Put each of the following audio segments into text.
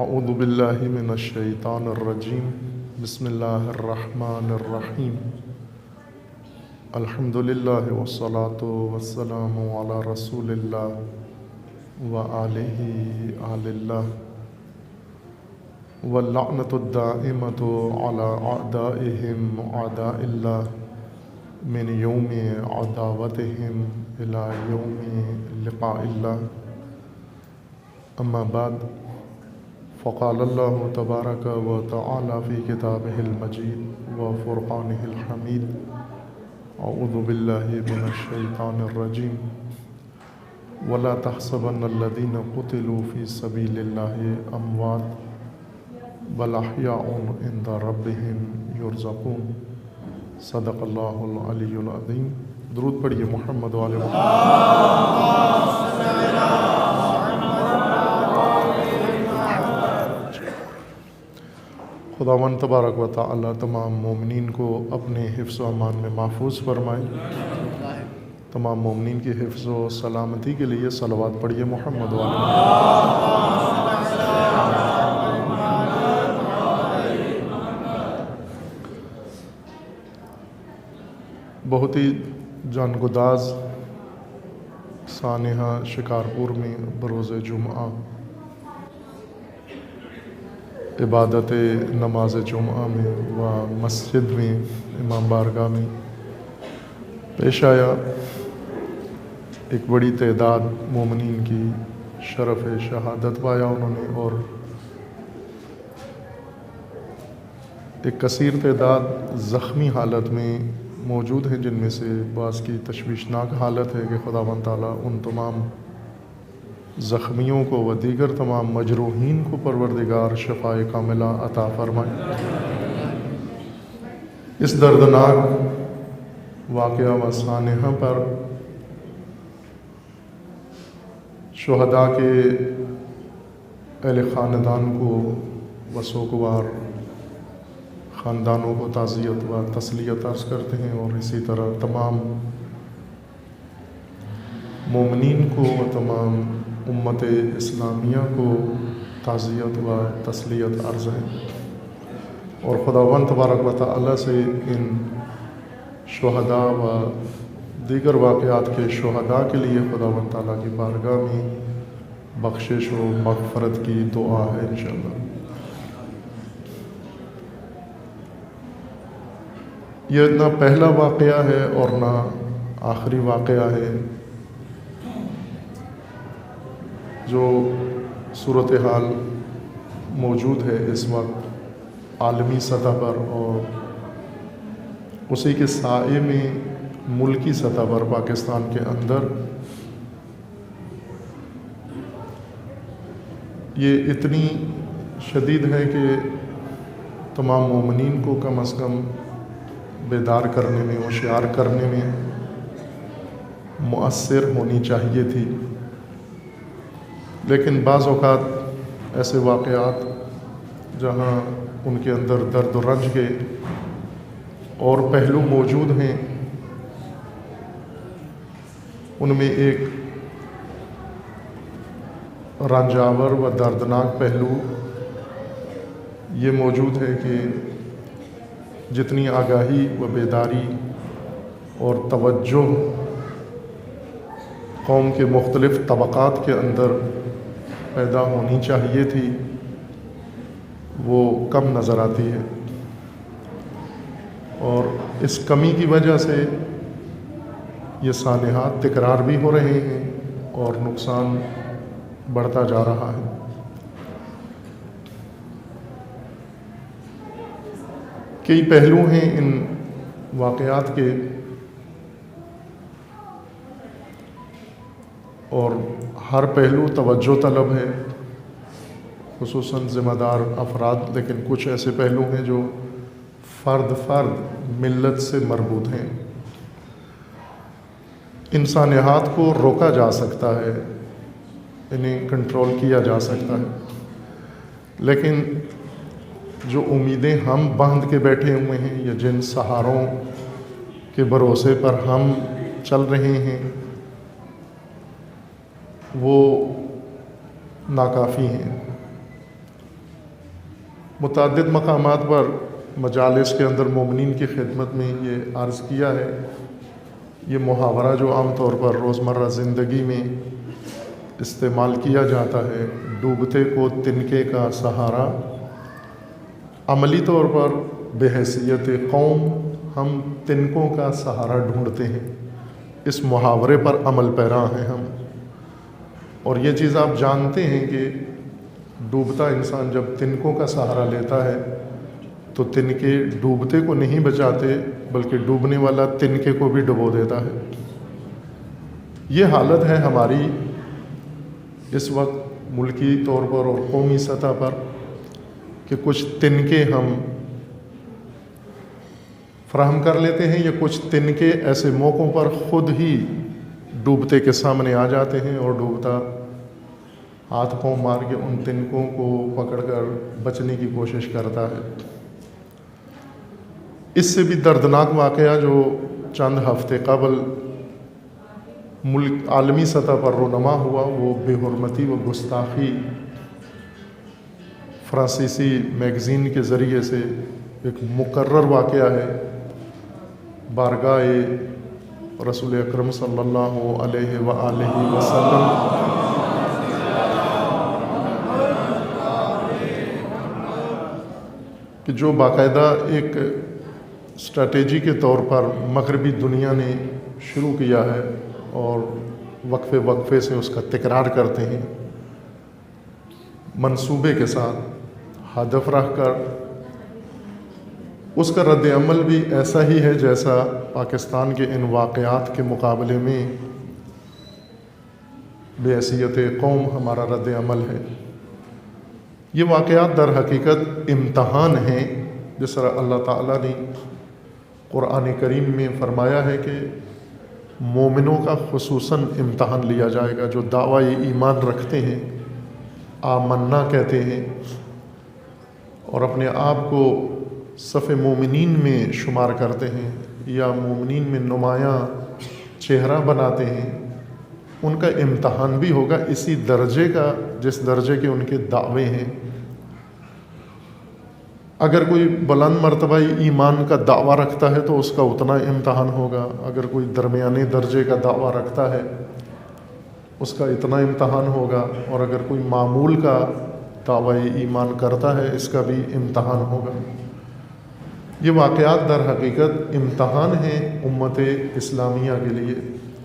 اعوذ باللہ من الشیطان الرجیم بسم اللہ الرحمن الرحیم الحمد للہ والصلاة والسلام علی رسول اللہ وآلہ آل اللہ واللعنۃ الدائمۃ علی اعدائہم اعداء اللہ من یوم عداوتہم الی یوم لقاء اللہ اما بعد فقال اللہ تبارک و تعالی فی کتابہ المجید و فرقانہ الحمید اعوذ باللہ من الشیطان الرجیم ولا تحسبن الذین قتلوا فی سبیل اللہ اموات بل احیاء عند ربہم یرزقون صدق اللہ العلی العظیم۔ درود پڑھیے محمد وعلی محمد۔ خداوند تبارک و تعالی تمام مومنین کو اپنے حفظ و امان میں محفوظ فرمائے۔ تمام مومنین کی حفظ و سلامتی کے لیے صلوات پڑھیے محمد وعلی محمد۔ بہت ہی جانگداز سانحہ شکارپور میں بروز جمعہ عبادت نماز جمعہ میں و مسجد میں امام بارگاہ میں پیش آیا۔ ایک بڑی تعداد مومنین کی شرف شہادت پایا انہوں نے، اور ایک کثیر تعداد زخمی حالت میں موجود ہیں، جن میں سے بعض کی تشویشناک حالت ہے کہ خداوند تعالیٰ ان تمام زخمیوں کو و دیگر تمام مجروحین کو پروردگار شفائے کاملہ عطا فرمائے۔ اس دردناک واقعہ و سانحہ پر شہداء کے اہل خاندان کو و سوگوار خاندانوں کو تعزیت و تسلیت عرض کرتے ہیں، اور اسی طرح تمام مومنین کو و تمام امت اسلامیہ کو تعزیت و تسلیت عرض ہے، اور خداوند تبارک و تعالی سے ان شہداء و دیگر واقعات کے شہداء کے لیے خداوند تعالیٰ کی بارگاہ میں بخشش و مغفرت کی دعا ہے انشاءاللہ۔ یہ نہ پہلا واقعہ ہے اور نہ آخری واقعہ ہے جو صورتحال موجود ہے اس وقت عالمی سطح پر، اور اسی کے سائے میں ملکی سطح پر پاکستان کے اندر یہ اتنی شدید ہے کہ تمام مومنین کو کم از کم بیدار کرنے میں، ہوشیار کرنے میں مؤثر ہونی چاہیے تھی، لیکن بعض اوقات ایسے واقعات جہاں ان کے اندر درد و رنج کے اور پہلو موجود ہیں، ان میں ایک رنجاور و دردناک پہلو یہ موجود ہے کہ جتنی آگاہی و بیداری اور توجہ قوم کے مختلف طبقات کے اندر پیدا ہونی چاہیے تھی، وہ کم نظر آتی ہے، اور اس کمی کی وجہ سے یہ سانحات تکرار بھی ہو رہے ہیں اور نقصان بڑھتا جا رہا ہے۔ کئی پہلو ہیں ان واقعات کے، اور ہر پہلو توجہ طلب ہے، خصوصاً ذمہ دار افراد، لیکن کچھ ایسے پہلو ہیں جو فرد ملت سے مربوط ہیں۔ ان سانحات کو روکا جا سکتا ہے، انہیں کنٹرول کیا جا سکتا ہے، لیکن جو امیدیں ہم باندھ کے بیٹھے ہوئے ہیں یا جن سہاروں کے بھروسے پر ہم چل رہے ہیں، وہ ناکافی ہیں۔ متعدد مقامات پر مجالس کے اندر مومنین کی خدمت میں یہ عرض کیا ہے، یہ محاورہ جو عام طور پر روزمرہ زندگی میں استعمال کیا جاتا ہے، ڈوبتے کو تنکے کا سہارا، عملی طور پر بحیثیت قوم ہم تنکوں کا سہارا ڈھونڈتے ہیں، اس محاورے پر عمل پیرا ہیں ہم۔ اور یہ چیز آپ جانتے ہیں کہ ڈوبتا انسان جب تنکوں کا سہارا لیتا ہے تو تنکے ڈوبتے کو نہیں بچاتے بلکہ ڈوبنے والا تنکے کو بھی ڈبو دیتا ہے۔ یہ حالت ہے ہماری اس وقت ملکی طور پر اور قومی سطح پر کہ کچھ تنکے ہم فراہم کر لیتے ہیں یا کچھ تنکے ایسے موقعوں پر خود ہی ڈوبتے کے سامنے آ جاتے ہیں اور ڈوبتا ہاتھ پاؤں مار کے ان تنکوں کو پکڑ کر بچنے کی کوشش کرتا ہے۔ اس سے بھی دردناک واقعہ جو چند ہفتے قبل ملک عالمی سطح پر رونما ہوا، وہ بے حرمتی و گستاخی فرانسیسی میگزین کے ذریعے سے ایک مکرر واقعہ ہے۔ بارگاہ رسول اکرم صلی اللہ علیہ وآلہ وسلم کہ جو باقاعدہ ایک اسٹریٹجی کے طور پر مغربی دنیا نے شروع کیا ہے اور وقفے وقفے سے اس کا تکرار کرتے ہیں، منصوبے کے ساتھ ہدف رکھ کر اس کا رد عمل بھی ایسا ہی ہے جیسا پاکستان کے ان واقعات کے مقابلے میں بحیثیت قوم ہمارا رد عمل ہے۔ یہ واقعات در حقیقت امتحان ہیں، جس طرح اللہ تعالیٰ نے قرآن کریم میں فرمایا ہے کہ مومنوں کا خصوصاً امتحان لیا جائے گا، جو دعوی ایمان رکھتے ہیں، آمنا کہتے ہیں اور اپنے آپ کو صف مومنین میں شمار کرتے ہیں یا مومنین میں نمایاں چہرہ بناتے ہیں، ان کا امتحان بھی ہوگا اسی درجے کا جس درجے کے ان کے دعوے ہیں۔ اگر کوئی بلند مرتبہ ایمان کا دعویٰ رکھتا ہے تو اس کا اتنا امتحان ہوگا، اگر کوئی درمیانے درجے کا دعویٰ رکھتا ہے اس کا اتنا امتحان ہوگا، اور اگر کوئی معمول کا دعویٰ ایمان کرتا ہے اس کا بھی امتحان ہوگا۔ یہ واقعات در حقیقت امتحان ہیں امت اسلامیہ کے لیے،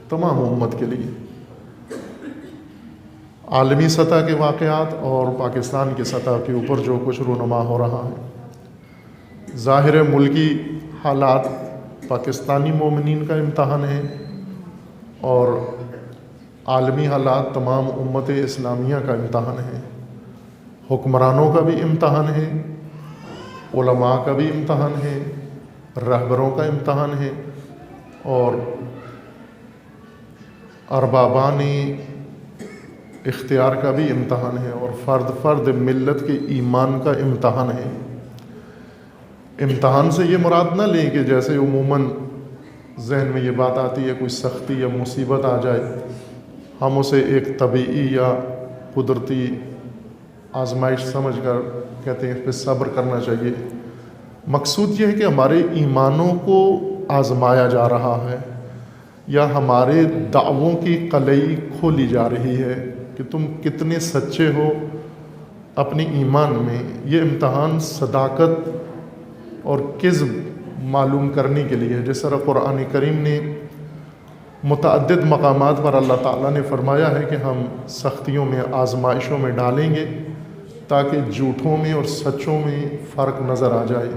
تمام امت کے لیے، عالمی سطح کے واقعات اور پاکستان کی سطح کے اوپر جو کچھ رونما ہو رہا ہے۔ ظاہر ملکی حالات پاکستانی مومنین کا امتحان ہے اور عالمی حالات تمام امت اسلامیہ کا امتحان ہے۔ حکمرانوں کا بھی امتحان ہے، علماء کا بھی امتحان ہے، رہبروں کا امتحان ہے اور اربابان اختیار کا بھی امتحان ہے، اور فرد فرد ملت کے ایمان کا امتحان ہے۔ امتحان سے یہ مراد نہ لیں کہ جیسے عموماً ذہن میں یہ بات آتی ہے، کوئی سختی یا مصیبت آ جائے ہم اسے ایک طبیعی یا قدرتی آزمائش سمجھ کر کہتے ہیں اس پہ صبر کرنا چاہیے۔ مقصود یہ ہے کہ ہمارے ایمانوں کو آزمایا جا رہا ہے یا ہمارے دعووں کی قلعی کھولی جا رہی ہے کہ تم کتنے سچے ہو اپنے ایمان میں۔ یہ امتحان صداقت اور کذب معلوم کرنے کے لیے، جس طرح قرآن کریم نے متعدد مقامات پر اللہ تعالیٰ نے فرمایا ہے کہ ہم سختیوں میں آزمائشوں میں ڈالیں گے تاکہ جھوٹوں میں اور سچوں میں فرق نظر آ جائے،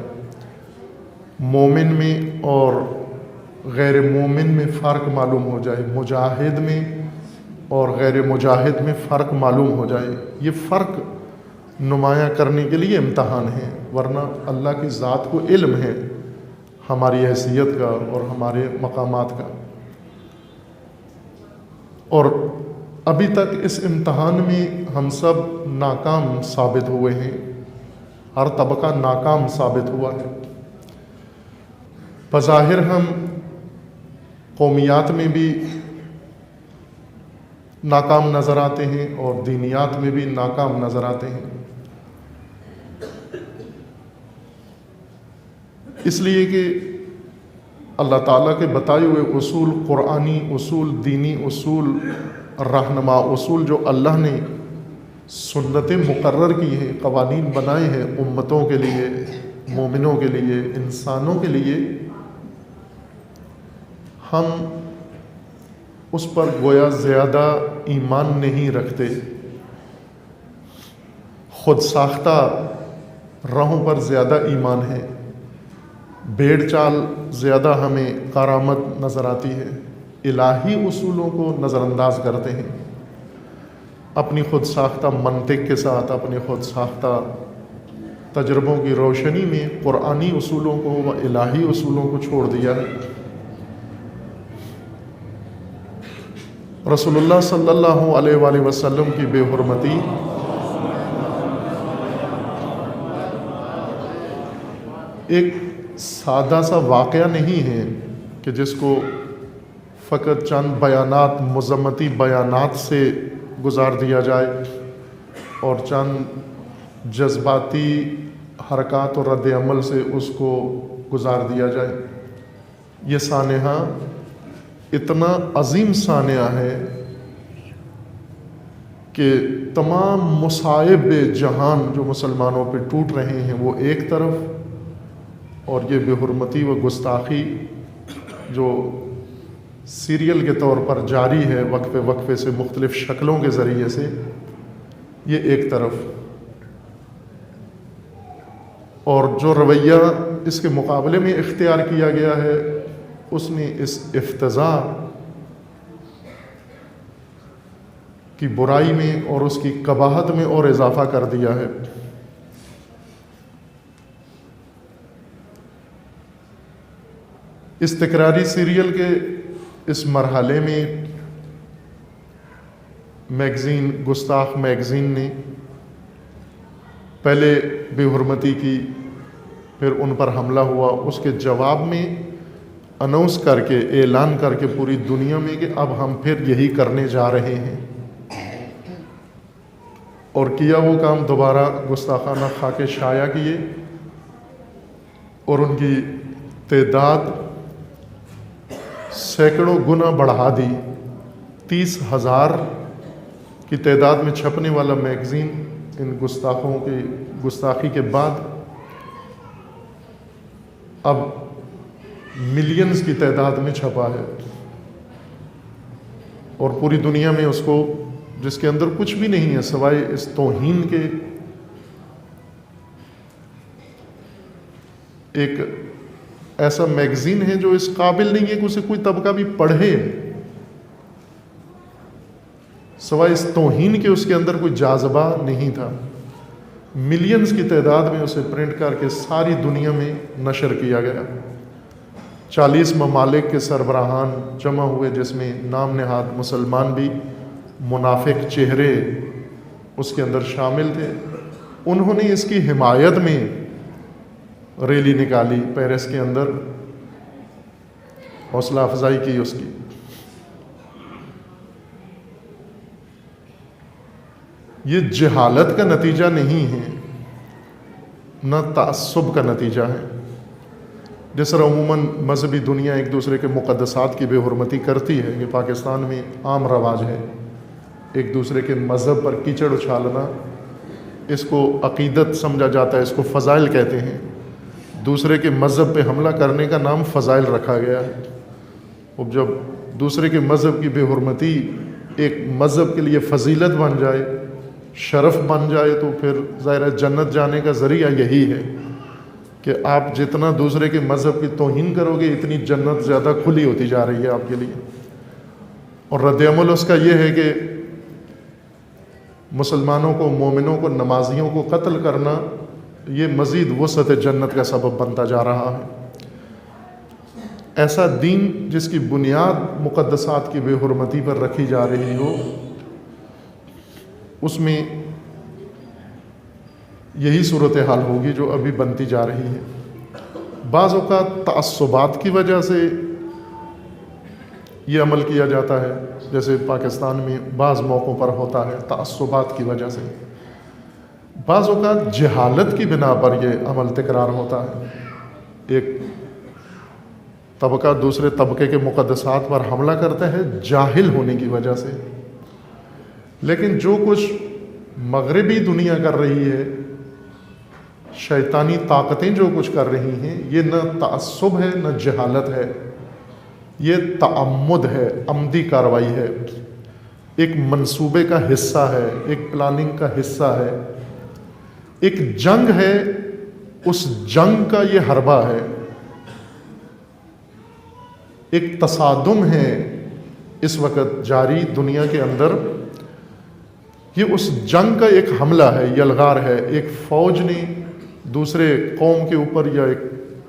مومن میں اور غیر مومن میں فرق معلوم ہو جائے، مجاہد میں اور غیر مجاہد میں فرق معلوم ہو جائے۔ یہ فرق نمایاں کرنے کے لیے امتحان ہے، ورنہ اللہ کی ذات کو علم ہے ہماری حیثیت کا اور ہمارے مقامات کا۔ اور ابھی تک اس امتحان میں ہم سب ناکام ثابت ہوئے ہیں، ہر طبقہ ناکام ثابت ہوا ہے۔ بظاہر ہم قومیات میں بھی ناکام نظر آتے ہیں اور دینیات میں بھی ناکام نظر آتے ہیں، اس لیے کہ اللہ تعالیٰ کے بتائے ہوئے اصول، قرآنی اصول، دینی اصول، رہنما اصول جو اللہ نے سنتیں مقرر کی ہیں، قوانین بنائے ہیں امتوں کے لیے، مومنوں کے لیے، انسانوں کے لیے، ہم اس پر گویا زیادہ ایمان نہیں رکھتے، خود ساختہ راہوں پر زیادہ ایمان ہے، بھیڑ چال زیادہ ہمیں کرامت نظر آتی ہے، الہی اصولوں کو نظر انداز کرتے ہیں، اپنی خود ساختہ منطق کے ساتھ، اپنی خود ساختہ تجربوں کی روشنی میں قرآنی اصولوں کو و الہی اصولوں کو چھوڑ دیا ہے۔ رسول اللہ صلی اللہ علیہ وآلہ وسلم کی بے حرمتی ایک سادہ سا واقعہ نہیں ہے کہ جس کو فقط چند بیانات، مذمتی بیانات سے گزار دیا جائے اور چند جذباتی حرکات اور رد عمل سے اس کو گزار دیا جائے۔ یہ سانحہ اتنا عظیم سانحہ ہے کہ تمام مصائب جہان جو مسلمانوں پہ ٹوٹ رہے ہیں وہ ایک طرف، اور یہ بے حرمتی و گستاخی جو سیریل کے طور پر جاری ہے وقفے وقفے سے مختلف شکلوں کے ذریعے سے، یہ ایک طرف، اور جو رویہ اس کے مقابلے میں اختیار کیا گیا ہے اس نے اس افتضاح کی برائی میں اور اس کی قباحت میں اور اضافہ کر دیا ہے۔ اس تکراری سیریل کے اس مرحلے میں میگزین، گستاخ میگزین نے پہلے بے حرمتی کی، پھر ان پر حملہ ہوا، اس کے جواب میں اناؤنس کر کے، اعلان کر کے پوری دنیا میں کہ اب ہم پھر یہی کرنے جا رہے ہیں، اور کیا وہ کام، دوبارہ گستاخانہ خاکے شائع کیے اور ان کی تعداد سینکڑوں گنا بڑھا دی۔ 30,000 کی تعداد میں چھپنے والا میگزین ان گستاخوں کی گستاخی کے بعد اب ملینز کی تعداد میں چھپا ہے، اور پوری دنیا میں اس کو، جس کے اندر کچھ بھی نہیں ہے سوائے اس توہین کے، ایک ایسا میگزین ہے جو اس قابل نہیں ہے کہ اسے کوئی طبقہ بھی پڑھے، سوائے اس توہین کے اس کے اندر کوئی جاذبہ نہیں تھا۔ ملینز کی تعداد میں اسے پرنٹ کر کے ساری دنیا میں نشر کیا گیا۔ 40 ممالک کے سربراہان جمع ہوئے، جس میں نام نہاد مسلمان بھی، منافق چہرے اس کے اندر شامل تھے۔ انہوں نے اس کی حمایت میں ریلی نکالی، پیرس کے اندر حوصلہ افزائی کی اس کی۔ یہ جہالت کا نتیجہ نہیں ہے، نہ تعصب کا نتیجہ ہے۔ جس طرح عموماً مذہبی دنیا ایک دوسرے کے مقدسات کی بے حرمتی کرتی ہے، یہ پاکستان میں عام رواج ہے، ایک دوسرے کے مذہب پر کیچڑ اچھالنا، اس کو عقیدت سمجھا جاتا ہے، اس کو فضائل کہتے ہیں۔ دوسرے کے مذہب پہ حملہ کرنے کا نام فضائل رکھا گیا ہے۔ اب جب دوسرے کے مذہب کی بے حرمتی ایک مذہب کے لیے فضیلت بن جائے، شرف بن جائے، تو پھر ظاہر ہے جنت جانے کا ذریعہ یہی ہے کہ آپ جتنا دوسرے کے مذہب کی توہین کرو گے اتنی جنت زیادہ کھلی ہوتی جا رہی ہے آپ کے لیے۔ اور رد عمل اس کا یہ ہے کہ مسلمانوں کو، مومنوں کو، نمازیوں کو قتل کرنا یہ مزید وسعت جنت کا سبب بنتا جا رہا ہے۔ ایسا دین جس کی بنیاد مقدسات کی بے حرمتی پر رکھی جا رہی ہو، اس میں یہی صورتحال ہوگی جو ابھی بنتی جا رہی ہے۔ بعض اوقات تعصبات کی وجہ سے یہ عمل کیا جاتا ہے، جیسے پاکستان میں بعض موقعوں پر ہوتا ہے، تعصبات کی وجہ سے۔ بعض اوقات جہالت کی بنا پر یہ عمل تکرار ہوتا ہے۔ ایک طبقہ دوسرے طبقے کے مقدسات پر حملہ کرتا ہے جاہل ہونے کی وجہ سے، لیکن جو کچھ مغربی دنیا کر رہی ہے، شیطانی طاقتیں جو کچھ کر رہی ہیں، یہ نہ تعصب ہے نہ جہالت ہے، یہ تعمد ہے، عمدی کارروائی ہے، ایک منصوبے کا حصہ ہے، ایک پلاننگ کا حصہ ہے، ایک جنگ ہے، اس جنگ کا یہ حربہ ہے، ایک تصادم ہے اس وقت جاری دنیا کے اندر، یہ اس جنگ کا ایک حملہ ہے، یلغار ہے، ایک فوج نے دوسرے قوم کے اوپر یا ایک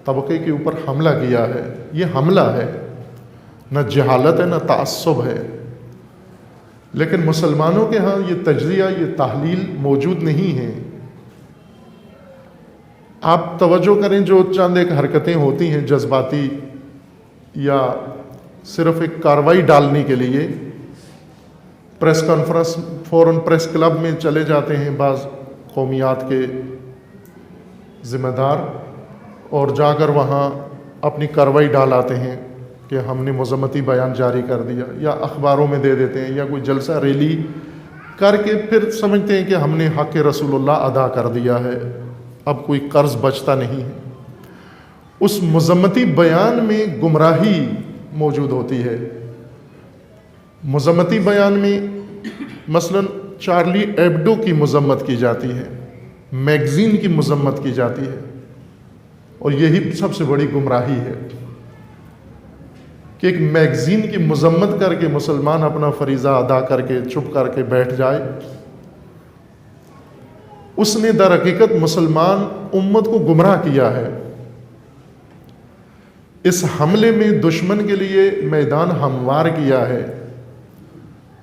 طبقے کے اوپر حملہ کیا ہے، یہ حملہ ہے، نہ جہالت ہے نہ تعصب ہے۔ لیکن مسلمانوں کے ہاں یہ تجزیہ، یہ تحلیل موجود نہیں ہے۔ آپ توجہ کریں، جو چند ایک حرکتیں ہوتی ہیں جذباتی یا صرف ایک کارروائی ڈالنے کے لیے، پریس کانفرنس فوراً پریس کلب میں چلے جاتے ہیں بعض قومیات کے ذمہ دار، اور جا کر وہاں اپنی کارروائی ڈال آتے ہیں کہ ہم نے مذمتی بیان جاری کر دیا، یا اخباروں میں دے دیتے ہیں، یا کوئی جلسہ ریلی کر کے پھر سمجھتے ہیں کہ ہم نے حق رسول اللہ ادا کر دیا ہے، اب کوئی قرض بچتا نہیں ہے۔ اس مذمتی بیان میں گمراہی موجود ہوتی ہے۔ مذمتی بیان میں مثلا چارلی ایبڈو کی مذمت کی جاتی ہے، میگزین کی مذمت کی جاتی ہے، اور یہی سب سے بڑی گمراہی ہے کہ ایک میگزین کی مذمت کر کے مسلمان اپنا فریضہ ادا کر کے چپ کر کے بیٹھ جائے۔ اس نے در حقیقت مسلمان امت کو گمراہ کیا ہے۔ اس حملے میں دشمن کے لیے میدان ہموار کیا ہے۔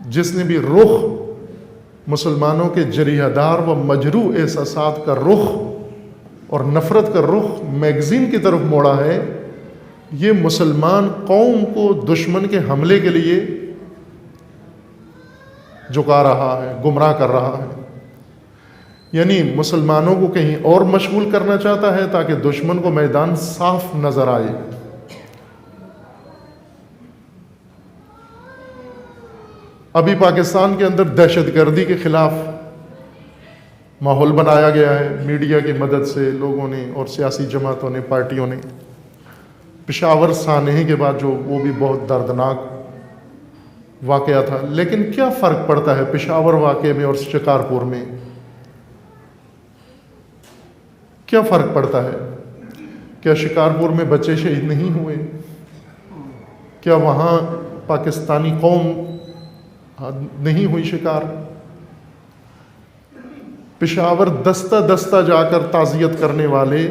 جس نے بھی رخ مسلمانوں کے جریحہ دار و مجروح احساسات کا رخ اور نفرت کا رخ میگزین کی طرف موڑا ہے، یہ مسلمان قوم کو دشمن کے حملے کے لیے جھکا رہا ہے، گمراہ کر رہا ہے۔ یعنی مسلمانوں کو کہیں اور مشغول کرنا چاہتا ہے تاکہ دشمن کو میدان صاف نظر آئے۔ ابھی پاکستان کے اندر دہشت گردی کے خلاف ماحول بنایا گیا ہے میڈیا کی مدد سے، لوگوں نے اور سیاسی جماعتوں نے، پارٹیوں نے۔ پشاور سانحے کے بعد جو وہ بھی بہت دردناک واقعہ تھا، لیکن کیا فرق پڑتا ہے پشاور واقعے میں اور شکارپور میں؟ کیا فرق پڑتا ہے؟ کیا شکارپور میں بچے شہید نہیں ہوئے؟ کیا وہاں پاکستانی قوم نہیں ہوئی شکار؟ پشاور دستہ دستہ جا کر تعزیت کرنے والے،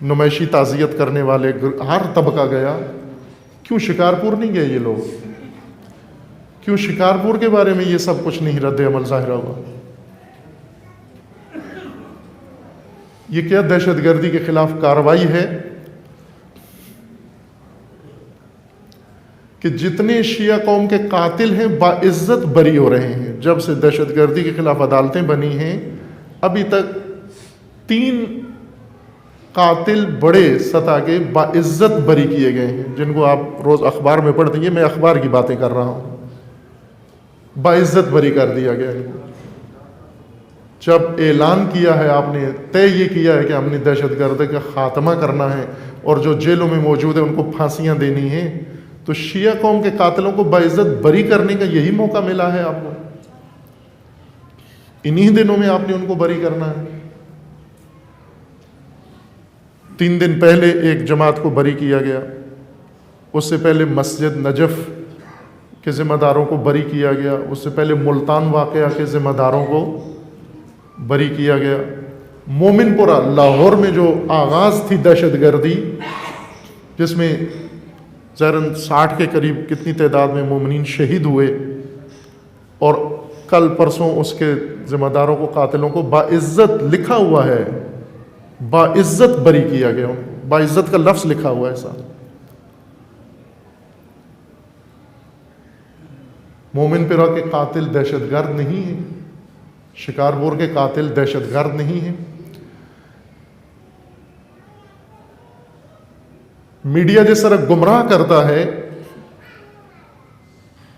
نمائشی تعزیت کرنے والے ہر طبقہ گیا، کیوں شکارپور نہیں گئے یہ لوگ؟ کیوں شکارپور کے بارے میں یہ سب کچھ نہیں رد عمل ظاہر ہوا؟ یہ کیا دہشت گردی کے خلاف کارروائی ہے کہ جتنے شیعہ قوم کے قاتل ہیں باعزت بری ہو رہے ہیں؟ جب سے دہشت گردی کے خلاف عدالتیں بنی ہیں ابھی تک 3 قاتل بڑے سطح کے باعزت بری کیے گئے ہیں، جن کو آپ روز اخبار میں پڑھتے ہیں۔ میں اخبار کی باتیں کر رہا ہوں۔ باعزت بری کر دیا گیا ان کو۔ جب اعلان کیا ہے، آپ نے طے یہ کیا ہے کہ ہم نے دہشت گردی کا خاتمہ کرنا ہے اور جو جیلوں میں موجود ہیں ان کو پھانسیاں دینی ہیں، تو شیعہ قوم کے قاتلوں کو باعزت بری کرنے کا یہی موقع ملا ہے آپ کو۔ انہی دنوں میں آپ نے ان کو بری کرنا ہے۔ 3 دن پہلے ایک جماعت کو بری کیا گیا، اس سے پہلے مسجد نجف کے ذمہ داروں کو بری کیا گیا، اس سے پہلے ملتان واقعہ کے ذمہ داروں کو بری کیا گیا۔ مومن پورہ لاہور میں جو آغاز تھی دہشت گردی، جس میں ظاہراً 60 کے قریب کتنی تعداد میں مومنین شہید ہوئے، اور کل پرسوں اس کے ذمہ داروں کو، قاتلوں کو باعزت لکھا ہوا ہے، باعزت بری کیا گیا، باعزت کا لفظ لکھا ہوا ہے ساتھ۔ مومن پورہ کے قاتل دہشت گرد نہیں ہیں، شکارپور کے قاتل دہشت گرد نہیں ہیں۔ میڈیا جس طرح گمراہ کرتا ہے،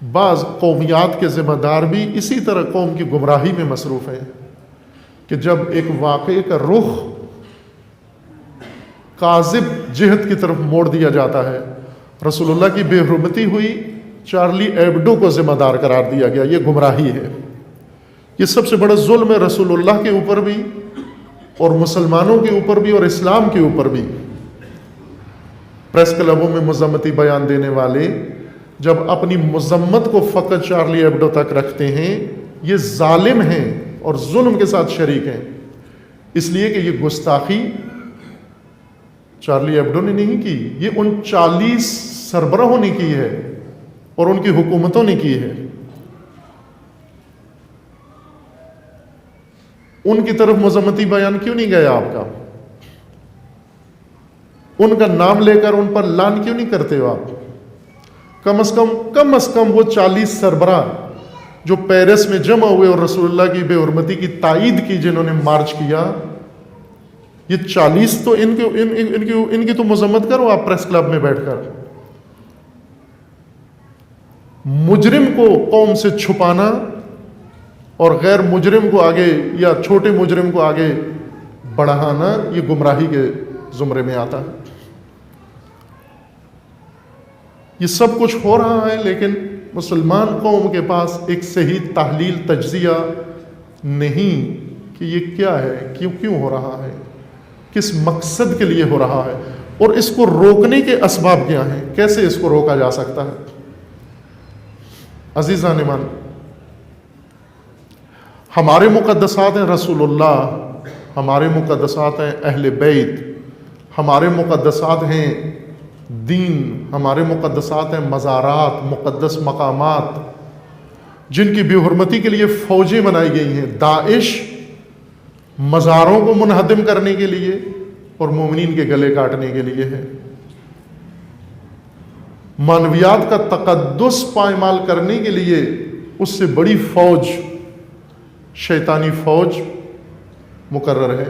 بعض قومیات کے ذمہ دار بھی اسی طرح قوم کی گمراہی میں مصروف ہیں کہ جب ایک واقعے کا رخ کاذب جہت کی طرف موڑ دیا جاتا ہے، رسول اللہ کی بے حرمتی ہوئی، چارلی ایبڈو کو ذمہ دار قرار دیا گیا، یہ گمراہی ہے، یہ سب سے بڑا ظلم ہے رسول اللہ کے اوپر بھی اور مسلمانوں کے اوپر بھی اور اسلام کے اوپر بھی۔ پریس کلبوں میں مذمتی بیان دینے والے جب اپنی مذمت کو فقط چارلی ایبڈو تک رکھتے ہیں، یہ ظالم ہیں اور ظلم کے ساتھ شریک ہیں، اس لیے کہ یہ گستاخی چارلی ایبڈو نے نہیں کی، یہ ان 40 سربراہوں نے کی ہے اور ان کی حکومتوں نے کی ہے۔ ان کی طرف مذمتی بیان کیوں نہیں گیا آپ کا؟ ان کا نام لے کر ان پر لان کیوں نہیں کرتے ہو آپ؟ کم از کم وہ 40 سربراہ جو پیرس میں جمع ہوئے اور رسول اللہ کی بے حرمتی کی تائید کی، جنہوں نے مارچ کیا، یہ 40 تو ان کی تو مذمت کرو آپ پریس کلب میں بیٹھ کر۔ مجرم کو قوم سے چھپانا اور غیر مجرم کو آگے یا چھوٹے مجرم کو آگے بڑھانا، یہ گمراہی کے زمرے میں آتا ہے۔ یہ سب کچھ ہو رہا ہے، لیکن مسلمان قوم کے پاس ایک صحیح تحلیل تجزیہ نہیں کہ یہ کیا ہے، کیوں ہو رہا ہے، کس مقصد کے لیے ہو رہا ہے، اور اس کو روکنے کے اسباب کیا ہیں، کیسے اس کو روکا جا سکتا ہے۔ عزیزان ایمان، ہمارے مقدسات ہیں رسول اللہ، ہمارے مقدسات ہیں اہل بیت، ہمارے مقدسات ہیں دین، ہمارے مقدسات ہیں مزارات، مقدس مقامات، جن کی بے حرمتی کے لیے فوجیں بنائی گئی ہیں۔ داعش مزاروں کو منہدم کرنے کے لیے اور مومنین کے گلے کاٹنے کے لیے ہے، معنویات کا تقدس پائمال کرنے کے لیے اس سے بڑی فوج، شیطانی فوج مقرر ہے۔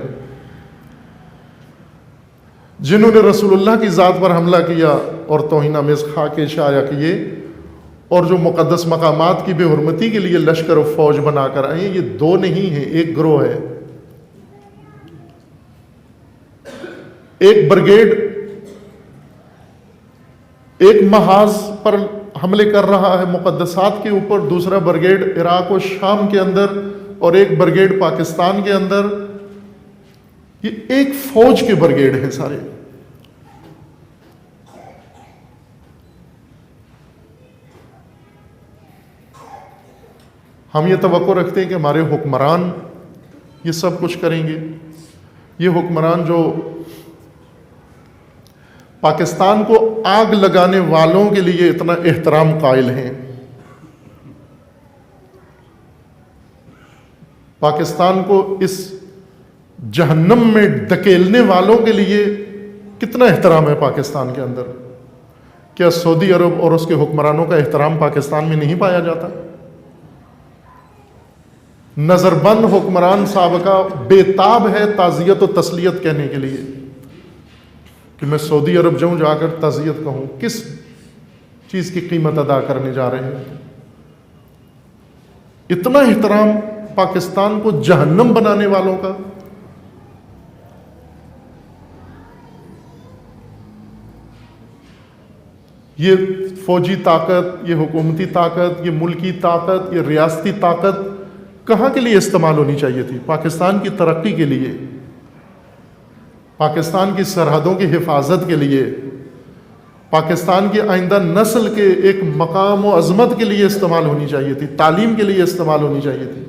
جنہوں نے رسول اللہ کی ذات پر حملہ کیا اور توہین آمیز خاکے شائع کیے اور جو مقدس مقامات کی بے حرمتی کے لیے لشکر و فوج بنا کر آئے، یہ دو نہیں ہیں، ایک گروہ ہے۔ ایک بریگیڈ ایک محاذ پر حملے کر رہا ہے مقدسات کے اوپر، دوسرا بریگیڈ عراق و شام کے اندر، اور ایک بریگیڈ پاکستان کے اندر۔ یہ ایک فوج کے بریگیڈ ہیں سارے۔ ہم یہ توقع رکھتے ہیں کہ ہمارے حکمران یہ سب کچھ کریں گے۔ یہ حکمران جو پاکستان کو آگ لگانے والوں کے لیے اتنا احترام قائل ہیں، پاکستان کو اس جہنم میں دھکیلنے والوں کے لیے کتنا احترام ہے پاکستان کے اندر؟ کیا سعودی عرب اور اس کے حکمرانوں کا احترام پاکستان میں نہیں پایا جاتا؟ نظر بند حکمران سابقہ بے تاب ہے تعزیت و تسلیت کہنے کے لیے کہ میں سعودی عرب جاؤں، جا کر تعزیت کہوں۔ کس چیز کی قیمت ادا کرنے جا رہے ہیں؟ اتنا احترام پاکستان کو جہنم بنانے والوں کا۔ یہ فوجی طاقت، یہ حکومتی طاقت، یہ ملکی طاقت، یہ ریاستی طاقت کہاں کے لیے استعمال ہونی چاہیے تھی؟ پاکستان کی ترقی کے لیے، پاکستان کی سرحدوں کی حفاظت کے لیے، پاکستان کی آئندہ نسل کے ایک مقام و عظمت کے لیے استعمال ہونی چاہیے تھی، تعلیم کے لیے استعمال ہونی چاہیے تھی۔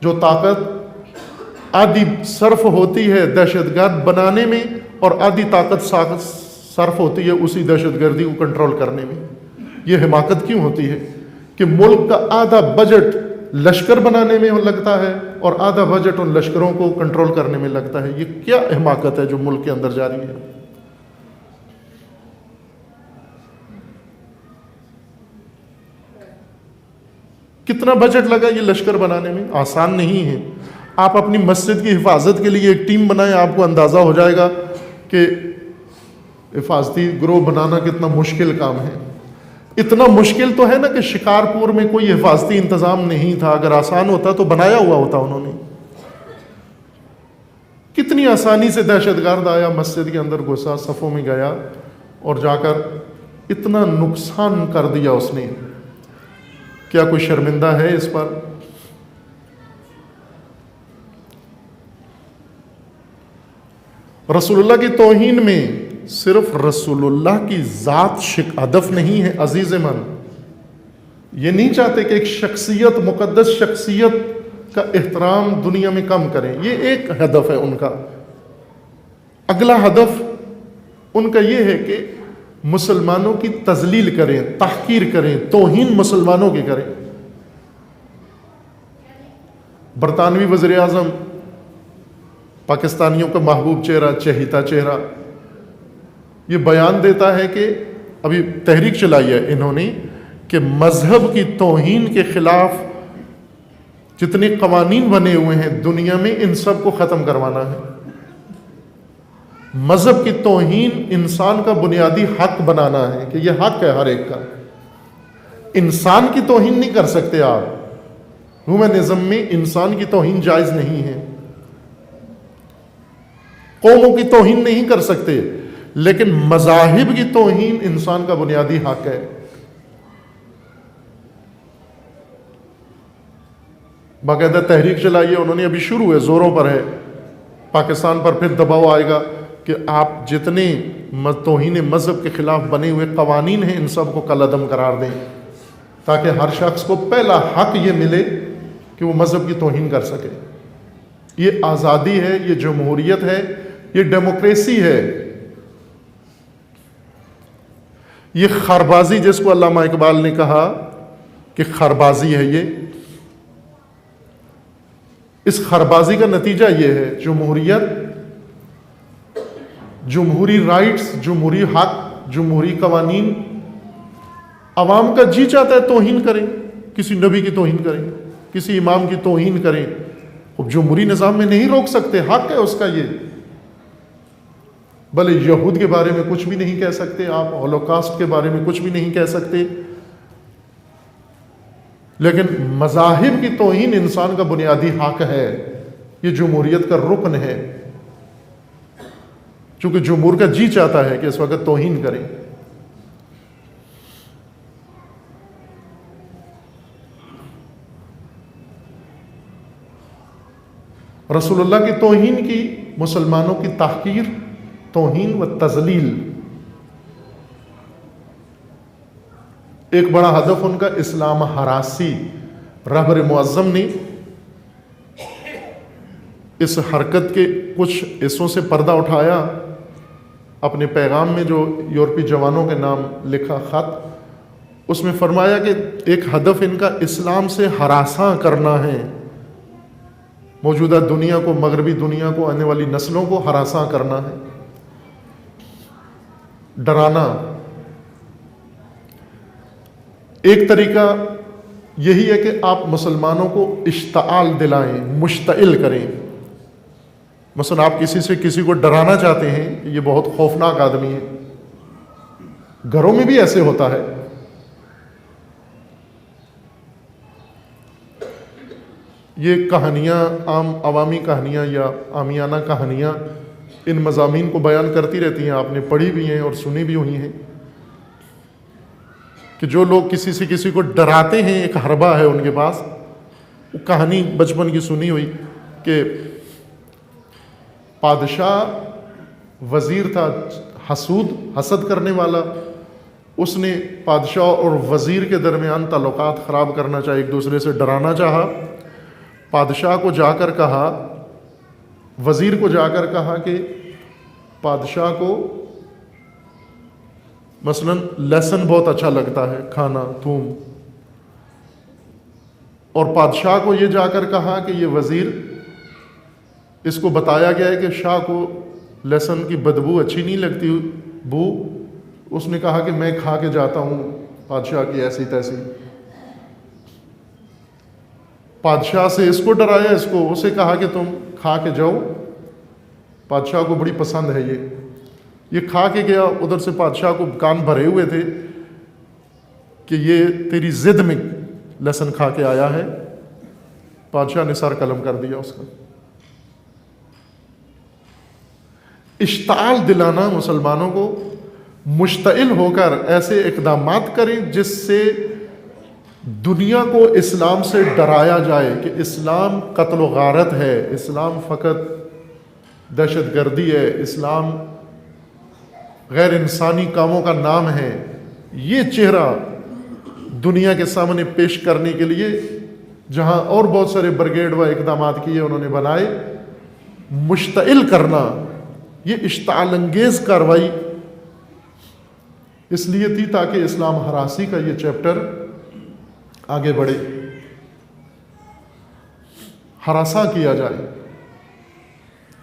جو طاقت آدھی صرف ہوتی ہے دہشت گرد بنانے میں اور آدھی طاقت صرف ہوتی ہے اسی دہشت گردی کو کنٹرول کرنے میں، یہ حماقت کیوں ہوتی ہے کہ ملک کا آدھا بجٹ لشکر بنانے میں لگتا ہے اور آدھا بجٹ ان لشکروں کو کنٹرول کرنے میں لگتا ہے؟ یہ کیا حماقت ہے جو ملک کے اندر جاری ہے؟ کتنا بجٹ لگا یہ لشکر بنانے میں؟ آسان نہیں ہے۔ آپ اپنی مسجد کی حفاظت کے لیے ایک ٹیم بنائیں، آپ کو اندازہ ہو جائے گا کہ حفاظتی گروہ بنانا کتنا مشکل کام ہے. اتنا مشکل تو ہے نا کہ شکارپور میں کوئی حفاظتی انتظام نہیں تھا. اگر آسان ہوتا تو بنایا ہوا ہوتا انہوں نے. کتنی آسانی سے دہشت گرد آیا, مسجد کے اندر گھسا, صفوں میں گیا اور جا کر اتنا نقصان کر دیا اس نے. کیا کوئی شرمندہ ہے اس پر؟ رسول اللہ کی توہین میں صرف رسول اللہ کی ذات ہدف نہیں ہے عزیز من. یہ نہیں چاہتے کہ ایک شخصیت, مقدس شخصیت کا احترام دنیا میں کم کریں. یہ ایک ہدف ہے ان کا. اگلا ہدف ان کا یہ ہے کہ مسلمانوں کی تذلیل کریں, تحقیر کریں, توہین مسلمانوں کی کریں. برطانوی وزیر اعظم, پاکستانیوں کا محبوب چہرہ, چہیتا چہرہ, یہ بیان دیتا ہے کہ ابھی تحریک چلائی ہے انہوں نے کہ مذہب کی توہین کے خلاف جتنے قوانین بنے ہوئے ہیں دنیا میں ان سب کو ختم کروانا ہے. مذہب کی توہین انسان کا بنیادی حق بنانا ہے کہ یہ حق ہے ہر ایک کا. انسان کی توہین نہیں کر سکتے آپ. ہیومنزم میں انسان کی توہین جائز نہیں ہے. قوموں کی توہین نہیں کر سکتے, لیکن مذاہب کی توہین انسان کا بنیادی حق ہے. باقاعدہ تحریک چلائی ہے انہوں نے, ابھی شروع ہے, زوروں پر ہے. پاکستان پر پھر دباؤ آئے گا کہ آپ جتنے توہین مذہب کے خلاف بنے ہوئے قوانین ہیں ان سب کو کالعدم قرار دیں, تاکہ ہر شخص کو پہلا حق یہ ملے کہ وہ مذہب کی توہین کر سکے. یہ آزادی ہے, یہ جمہوریت ہے, یہ ڈیموکریسی ہے. یہ خربازی جس کو علامہ اقبال نے کہا کہ خربازی ہے, یہ اس خربازی کا نتیجہ یہ ہے جمہوریت, جمہوری رائٹس, جمہوری حق, جمہوری قوانین. عوام کا جی چاہتا ہے توہین کریں, کسی نبی کی توہین کریں, کسی امام کی توہین کریں. اب جمہوری نظام میں نہیں روک سکتے, حق ہے اس کا یہ. بھلے یہود کے بارے میں کچھ بھی نہیں کہہ سکتے آپ, ہولوکاسٹ کے بارے میں کچھ بھی نہیں کہہ سکتے, لیکن مذاہب کی توہین انسان کا بنیادی حق ہے. یہ جمہوریت کا رکن ہے, چونکہ جمہور کا جی چاہتا ہے کہ اس وقت توہین کریں. رسول اللہ کی توہین کی, مسلمانوں کی تحقیر, توہین و تذلیل, ایک بڑا ہدف ان کا اسلام ہراسی. رہبر معظم نے اس حرکت کے کچھ حصوں سے پردہ اٹھایا. اپنے پیغام میں جو یورپی جوانوں کے نام لکھا خط, اس میں فرمایا کہ ایک ہدف ان کا اسلام سے ہراساں کرنا ہے. موجودہ دنیا کو, مغربی دنیا کو, آنے والی نسلوں کو ہراساں کرنا ہے, ڈرانا. ایک طریقہ یہی ہے کہ آپ مسلمانوں کو اشتعال دلائیں, مشتعل کریں. مثلا آپ کسی کو ڈرانا چاہتے ہیں کہ یہ بہت خوفناک آدمی ہے. گھروں میں بھی ایسے ہوتا ہے. یہ کہانیاں, عام عوامی کہانیاں یا عامیانہ کہانیاں ان مضامین کو بیان کرتی رہتی ہیں. آپ نے پڑھی بھی ہیں اور سنی بھی ہوئی ہیں کہ جو لوگ کسی سے کسی کو ڈراتے ہیں, ایک حربہ ہے ان کے پاس. وہ کہانی بچپن کی سنی ہوئی کہ بادشاہ وزیر تھا, حسود, حسد کرنے والا. اس نے بادشاہ اور وزیر کے درمیان تعلقات خراب کرنا چاہے, ایک دوسرے سے ڈرانا چاہا. بادشاہ کو جا کر کہا, وزیر کو جا کر کہا کہ بادشاہ کو مثلا لہسن بہت اچھا لگتا ہے کھانا, تھوم. اور بادشاہ کو یہ جا کر کہا کہ یہ وزیر, اس کو بتایا گیا ہے کہ شاہ کو لہسن کی بدبو اچھی نہیں لگتی, بو. اس نے کہا کہ میں کھا کے جاتا ہوں بادشاہ کی ایسی تیسی. بادشاہ سے اس کو ڈرایا, اس کو, اسے کہا کہ تم کھا کے جاؤ, بادشاہ کو بڑی پسند ہے یہ. یہ کھا کے گیا، ادھر سے بادشاہ کو کان بھرے ہوئے تھے کہ یہ تیری ضد میں لہسن کھا کے آیا ہے. بادشاہ نے سر قلم کر دیا اس کا. اشتعال دلانا مسلمانوں کو، مشتعل ہو کر ایسے اقدامات کریں جس سے دنیا کو اسلام سے ڈرایا جائے کہ اسلام قتل و غارت ہے، اسلام فقط دہشت گردی ہے، اسلام غیر انسانی کاموں کا نام ہے. یہ چہرہ دنیا کے سامنے پیش کرنے کے لیے جہاں اور بہت سارے بریگیڈ و اقدامات کیے انہوں نے بنائے، مشتعل کرنا، یہ اشتعال انگیز کاروائی اس لیے تھی تاکہ اسلام ہراسی کا یہ چیپٹر آگے بڑھے، ہراساں کیا جائے.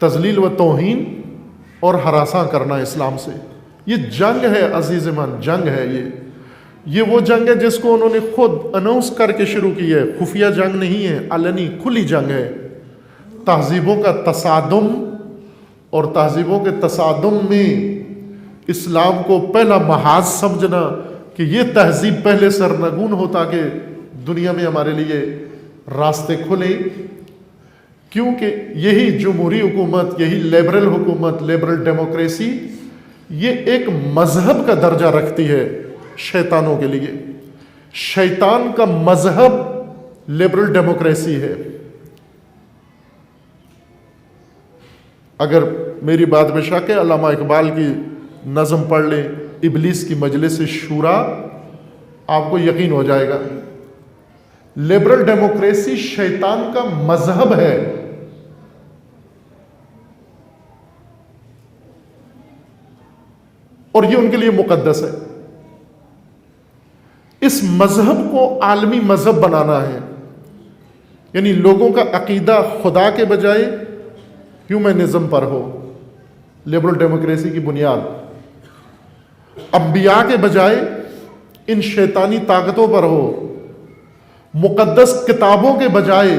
تذلیل و توہین اور ہراساں کرنا اسلام سے، یہ جنگ ہے عزیز من، جنگ ہے. یہ وہ جنگ ہے جس کو انہوں نے خود اناؤنس کر کے شروع کی ہے. خفیہ جنگ نہیں ہے، علنی کھلی جنگ ہے. تہذیبوں کا تصادم، اور تہذیبوں کے تصادم میں اسلام کو پہلا محاذ سمجھنا کہ یہ تہذیب پہلے سرنگون ہو تاکہ دنیا میں ہمارے لیے راستے کھلے. کیونکہ یہی جمہوری حکومت، یہی لیبرل حکومت، لیبرل ڈیموکریسی، یہ ایک مذہب کا درجہ رکھتی ہے شیطانوں کے لیے. شیطان کا مذہب لیبرل ڈیموکریسی ہے. اگر میری بات میں شک ہے، علامہ اقبال کی نظم پڑھ لیں، ابلیس کی مجلس شورا، آپ کو یقین ہو جائے گا. لیبرل ڈیموکریسی شیطان کا مذہب ہے. اور یہ ان کے لیے مقدس ہے. اس مذہب کو عالمی مذہب بنانا ہے، یعنی لوگوں کا عقیدہ خدا کے بجائے ہیومنزم پر ہو، لیبرل ڈیموکریسی کی بنیاد. انبیاء کے بجائے ان شیطانی طاقتوں پر ہو. مقدس کتابوں کے بجائے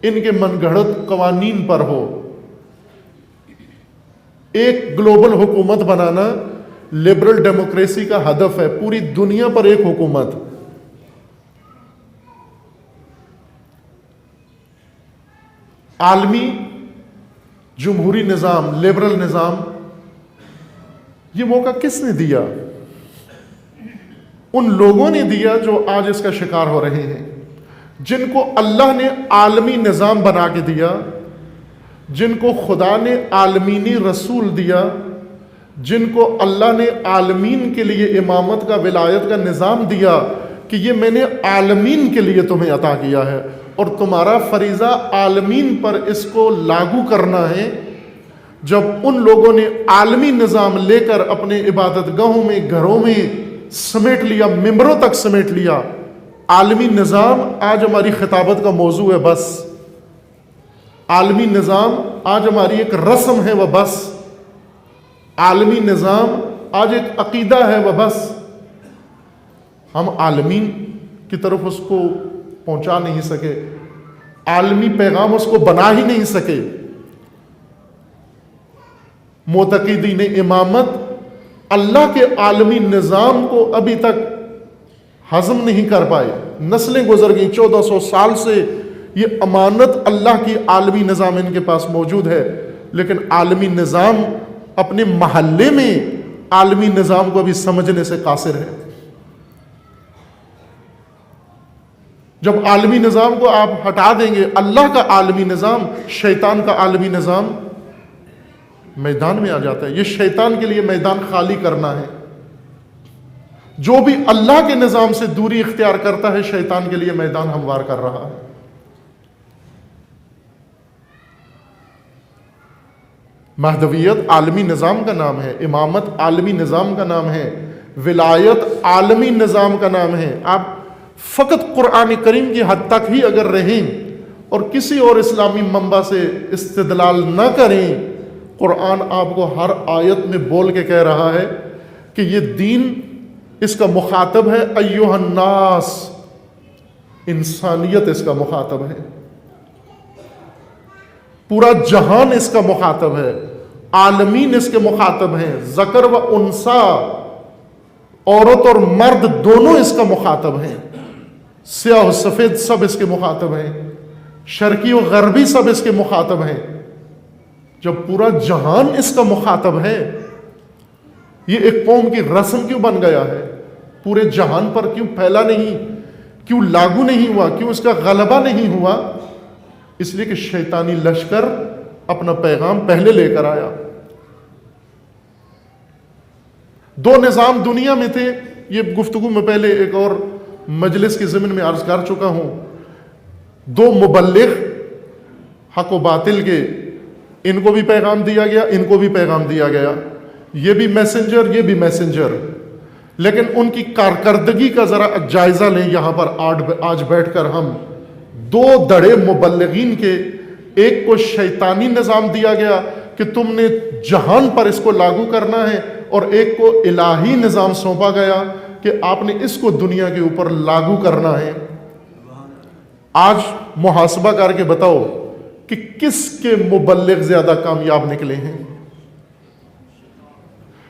ان کے من گھڑت قوانین پر ہو. ایک گلوبل حکومت بنانا لبرل ڈیموکریسی کا ہدف ہے، پوری دنیا پر ایک حکومت. عالمی جمہوری نظام، لبرل نظام، یہ موقع کس نے دیا؟ ان لوگوں نے دیا جو آج اس کا شکار ہو رہے ہیں، جن کو اللہ نے عالمی نظام بنا کے دیا، جن کو خدا نے عالمینی رسول دیا، جن کو اللہ نے عالمین کے لیے امامت کا، ولایت کا نظام دیا کہ یہ میں نے عالمین کے لیے تمہیں عطا کیا ہے اور تمہارا فریضہ عالمین پر اس کو لاگو کرنا ہے. جب ان لوگوں نے عالمی نظام لے کر اپنے عبادت گاہوں میں، گھروں میں سمیٹ لیا، ممبروں تک سمیٹ لیا، عالمی نظام آج ہماری خطابت کا موضوع ہے بس. عالمی نظام آج ہماری ایک رسم ہے وہ بس. عالمی نظام آج ایک عقیدہ ہے وہ بس. ہم عالمین کی طرف اس کو پہنچا نہیں سکے، عالمی پیغام اس کو بنا ہی نہیں سکے. معتقدین امامت اللہ کے عالمی نظام کو ابھی تک ہضم نہیں کر پائے. نسلیں گزر گئیں، 1400 سال سے یہ امانت اللہ کی عالمی نظام ان کے پاس موجود ہے، لیکن عالمی نظام اپنے محلے میں عالمی نظام کو ابھی سمجھنے سے قاصر ہے. جب عالمی نظام کو آپ ہٹا دیں گے، اللہ کا عالمی نظام شیطان کا عالمی نظام میدان میں آ جاتا ہے. یہ شیطان کے لیے میدان خالی کرنا ہے. جو بھی اللہ کے نظام سے دوری اختیار کرتا ہے، شیطان کے لیے میدان ہموار کر رہا ہے. مہدویت عالمی نظام کا نام ہے، امامت عالمی نظام کا نام ہے، ولایت عالمی نظام کا نام ہے. آپ فقط قرآن کریم کی حد تک ہی اگر رہیں اور کسی اور اسلامی منبع سے استدلال نہ کریں، قرآن آپ کو ہر آیت میں بول کے کہہ رہا ہے کہ یہ دین، اس کا مخاطب ہے ایھا الناس، انسانیت اس کا مخاطب ہے، پورا جہان اس کا مخاطب ہے. عالمین اس کے مخاطب ہیں، ذکر و انسا، عورت اور مرد دونوں اس کا مخاطب ہیں، سیاہ و سفید سب اس کے مخاطب ہیں، شرقی و غربی سب اس کے مخاطب ہیں۔ جب پورا جہان اس کا مخاطب ہے، یہ ایک قوم کی رسم کیوں بن گیا ہے؟ پورے جہان پر کیوں پھیلا نہیں، کیوں لاگو نہیں ہوا، کیوں اس کا غلبہ نہیں ہوا؟ اس لیے کہ شیطانی لشکر اپنا پیغام پہلے لے کر آیا۔ دو نظام دنیا میں تھے، یہ گفتگو میں پہلے ایک اور مجلس کی ضمن میں عرض کر چکا ہوں۔ دو مبلغ حق و باطل کے، ان کو بھی پیغام دیا گیا، ان کو بھی پیغام دیا گیا، یہ بھی میسنجر، یہ بھی میسنجر، لیکن ان کی کارکردگی کا ذرا جائزہ لیں۔ یہاں پر آج بیٹھ کر ہم دو دڑے مبلغین کے، ایک کو شیطانی نظام دیا گیا کہ تم نے جہان پر اس کو لاگو کرنا ہے، اور ایک کو الہی نظام سونپا گیا کہ آپ نے اس کو دنیا کے اوپر لاگو کرنا ہے۔ آج محاسبہ کر کے بتاؤ کہ کس کے مبلغ زیادہ کامیاب نکلے ہیں؟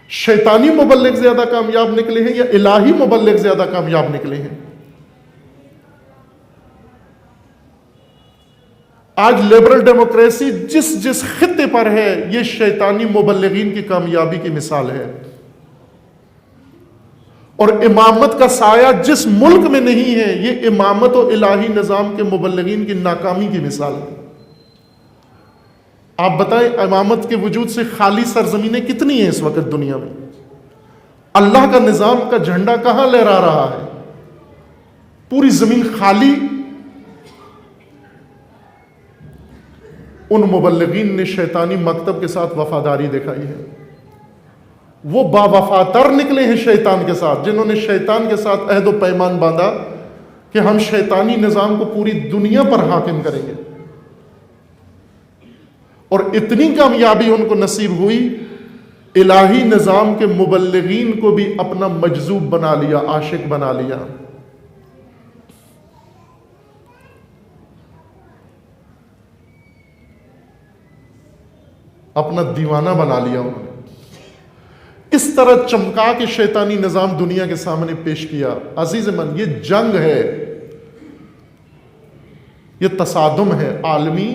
شیطانی مبلغ زیادہ کامیاب نکلے ہیں یا الہی مبلغ زیادہ کامیاب نکلے ہیں؟ آج لبرل ڈیموکریسی جس خطے پر ہے، یہ شیطانی مبلغین کی کامیابی کی مثال ہے، اور امامت کا سایہ جس ملک میں نہیں ہے، یہ امامت و الہی نظام کے مبلغین کی ناکامی کی مثال ہے۔ آپ بتائیں امامت کے وجود سے خالی سرزمینیں کتنی ہیں اس وقت دنیا میں؟ اللہ کا نظام کا جھنڈا کہاں لہرا رہا ہے؟ پوری زمین خالی۔ ان مبلغین نے شیطانی مکتب کے ساتھ وفاداری دکھائی ہے، وہ با وفاتر نکلے ہیں شیطان کے ساتھ، جنہوں نے شیطان کے ساتھ عہد و پیمان باندھا کہ ہم شیطانی نظام کو پوری دنیا پر حاکم کریں گے، اور اتنی کامیابی ان کو نصیب ہوئی، الہی نظام کے مبلغین کو بھی اپنا مجذوب بنا لیا، عاشق بنا لیا۔ اپنا دیوانہ بنا لیا انہوں نے، اس طرح چمکا کے شیطانی نظام دنیا کے سامنے پیش کیا۔ عزیز من، یہ جنگ ہے، یہ تصادم ہے، عالمی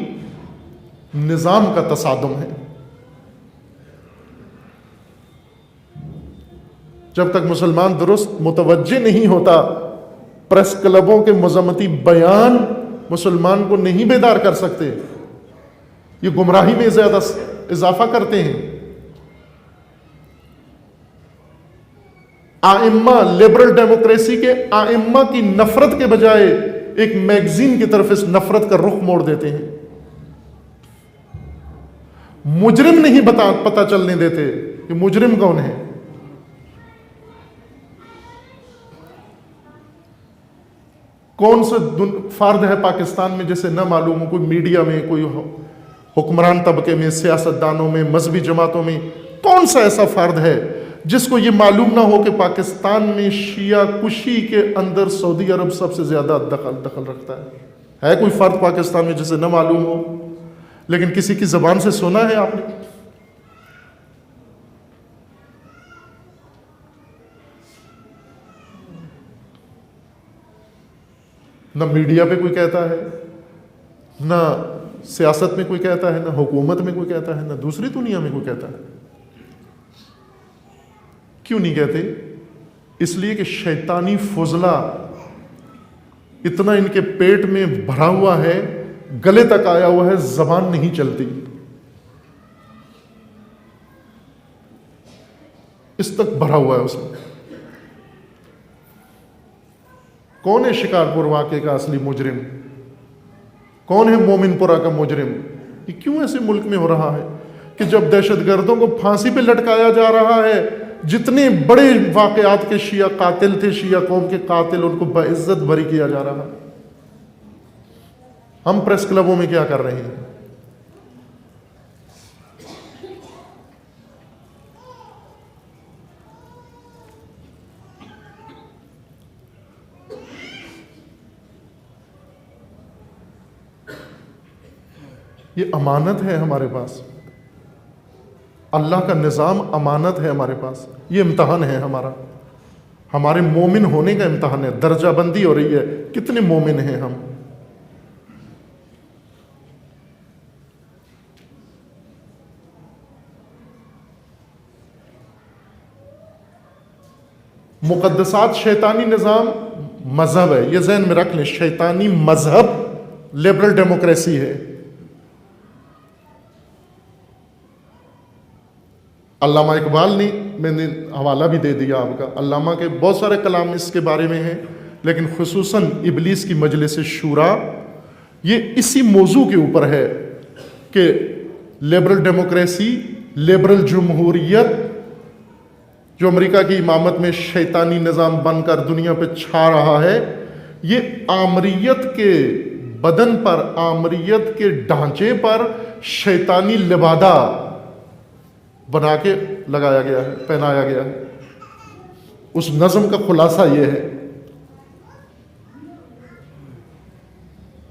نظام کا تصادم ہے۔ جب تک مسلمان درست متوجہ نہیں ہوتا، پریس کلبوں کے مذمتی بیان مسلمان کو نہیں بیدار کر سکتے، یہ گمراہی میں زیادہ اضافہ کرتے ہیں۔ آئمہ، لبرل ڈیموکریسی کے آئمہ کی نفرت کے بجائے ایک میگزین کی طرف اس نفرت کا رخ موڑ دیتے ہیں۔ مجرم نہیں پتہ چلنے دیتے کہ مجرم کون ہے۔ کون سے فرد ہے پاکستان میں جسے نہ معلوم ہو، کوئی میڈیا میں، کوئی حکمران طبقے میں، سیاستدانوں میں، مذہبی جماعتوں میں، کون سا ایسا فرد ہے جس کو یہ معلوم نہ ہو کہ پاکستان میں شیعہ کشی کے اندر سعودی عرب سب سے زیادہ دخل رکھتا ہے؟ کوئی فرد پاکستان میں جسے نہ معلوم ہو، لیکن کسی کی زبان سے سنا ہے آپ نے؟ نہ میڈیا پہ کوئی کہتا ہے، نہ سیاست میں کوئی کہتا ہے، نہ حکومت میں کوئی کہتا ہے، نہ دوسری دنیا میں کوئی کہتا ہے۔ کیوں نہیں کہتے؟ اس لیے کہ شیطانی فضلہ اتنا ان کے پیٹ میں بھرا ہوا ہے، گلے تک آیا ہوا ہے، زبان نہیں چلتی، اس تک بھرا ہوا ہے اس میں۔ کون ہے شکارپور واقعے کا اصلی مجرم؟ کون ہے مومن پورہ کا مجرم؟ یہ کیوں ایسے ملک میں ہو رہا ہے کہ جب دہشت گردوں کو پھانسی پہ لٹکایا جا رہا ہے، جتنے بڑے واقعات کے شیعہ قاتل تھے، شیعہ قوم کے قاتل، ان کو باعزت بری کیا جا رہا ہے، ہم پریس کلبوں میں کیا کر رہے ہیں؟ یہ امانت ہے ہمارے پاس، اللہ کا نظام امانت ہے ہمارے پاس، یہ امتحان ہے ہمارا، ہمارے مومن ہونے کا امتحان ہے، درجہ بندی ہو رہی ہے، کتنے مومن ہیں ہم۔ مقدسات شیطانی نظام مذہب ہے، یہ ذہن میں رکھ لیں، شیطانی مذہب لبرل ڈیموکریسی ہے۔ علامہ اقبال نے، میں نے حوالہ بھی دے دیا آپ کا، علامہ کے بہت سارے کلام اس کے بارے میں ہیں، لیکن خصوصاً ابلیس کی مجلس شورا یہ اسی موضوع کے اوپر ہے کہ لبرل ڈیموکریسی، لبرل جمہوریت جو امریکہ کی امامت میں شیطانی نظام بن کر دنیا پہ چھا رہا ہے، یہ آمریت کے بدن پر، آمریت کے ڈھانچے پر شیطانی لبادہ بنا کے لگایا گیا ہے، پہنایا گیا ہے۔ اس نظم کا خلاصہ یہ ہے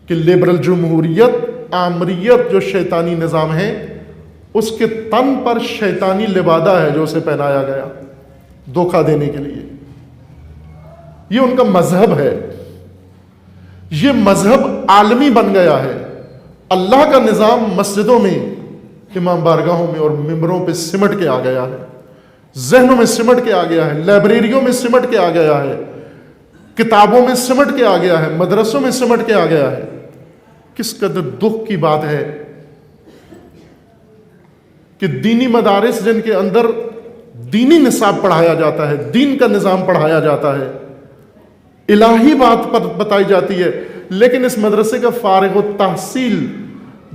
کہ لبرل جمہوریت، آمریت جو شیطانی نظام ہے، اس کے تن پر شیطانی لبادہ ہے جو اسے پہنایا گیا دھوکہ دینے کے لیے۔ یہ ان کا مذہب ہے، یہ مذہب عالمی بن گیا ہے۔ اللہ کا نظام مسجدوں میں، امام بارگاہوں میں اور ممبروں پہ سمٹ کے آ گیا ہے، ذہنوں میں سمٹ کے آ گیا ہے، لائبریریوں میں سمٹ کے آ گیا ہے، کتابوں میں سمٹ کے آ گیا ہے، مدرسوں میں سمٹ کے آ گیا ہے۔ کس قدر دکھ کی بات ہے کہ دینی مدارس جن کے اندر دینی نصاب پڑھایا جاتا ہے، دین کا نظام پڑھایا جاتا ہے، الہی بات پر بتائی جاتی ہے، لیکن اس مدرسے کا فارغ التحصیل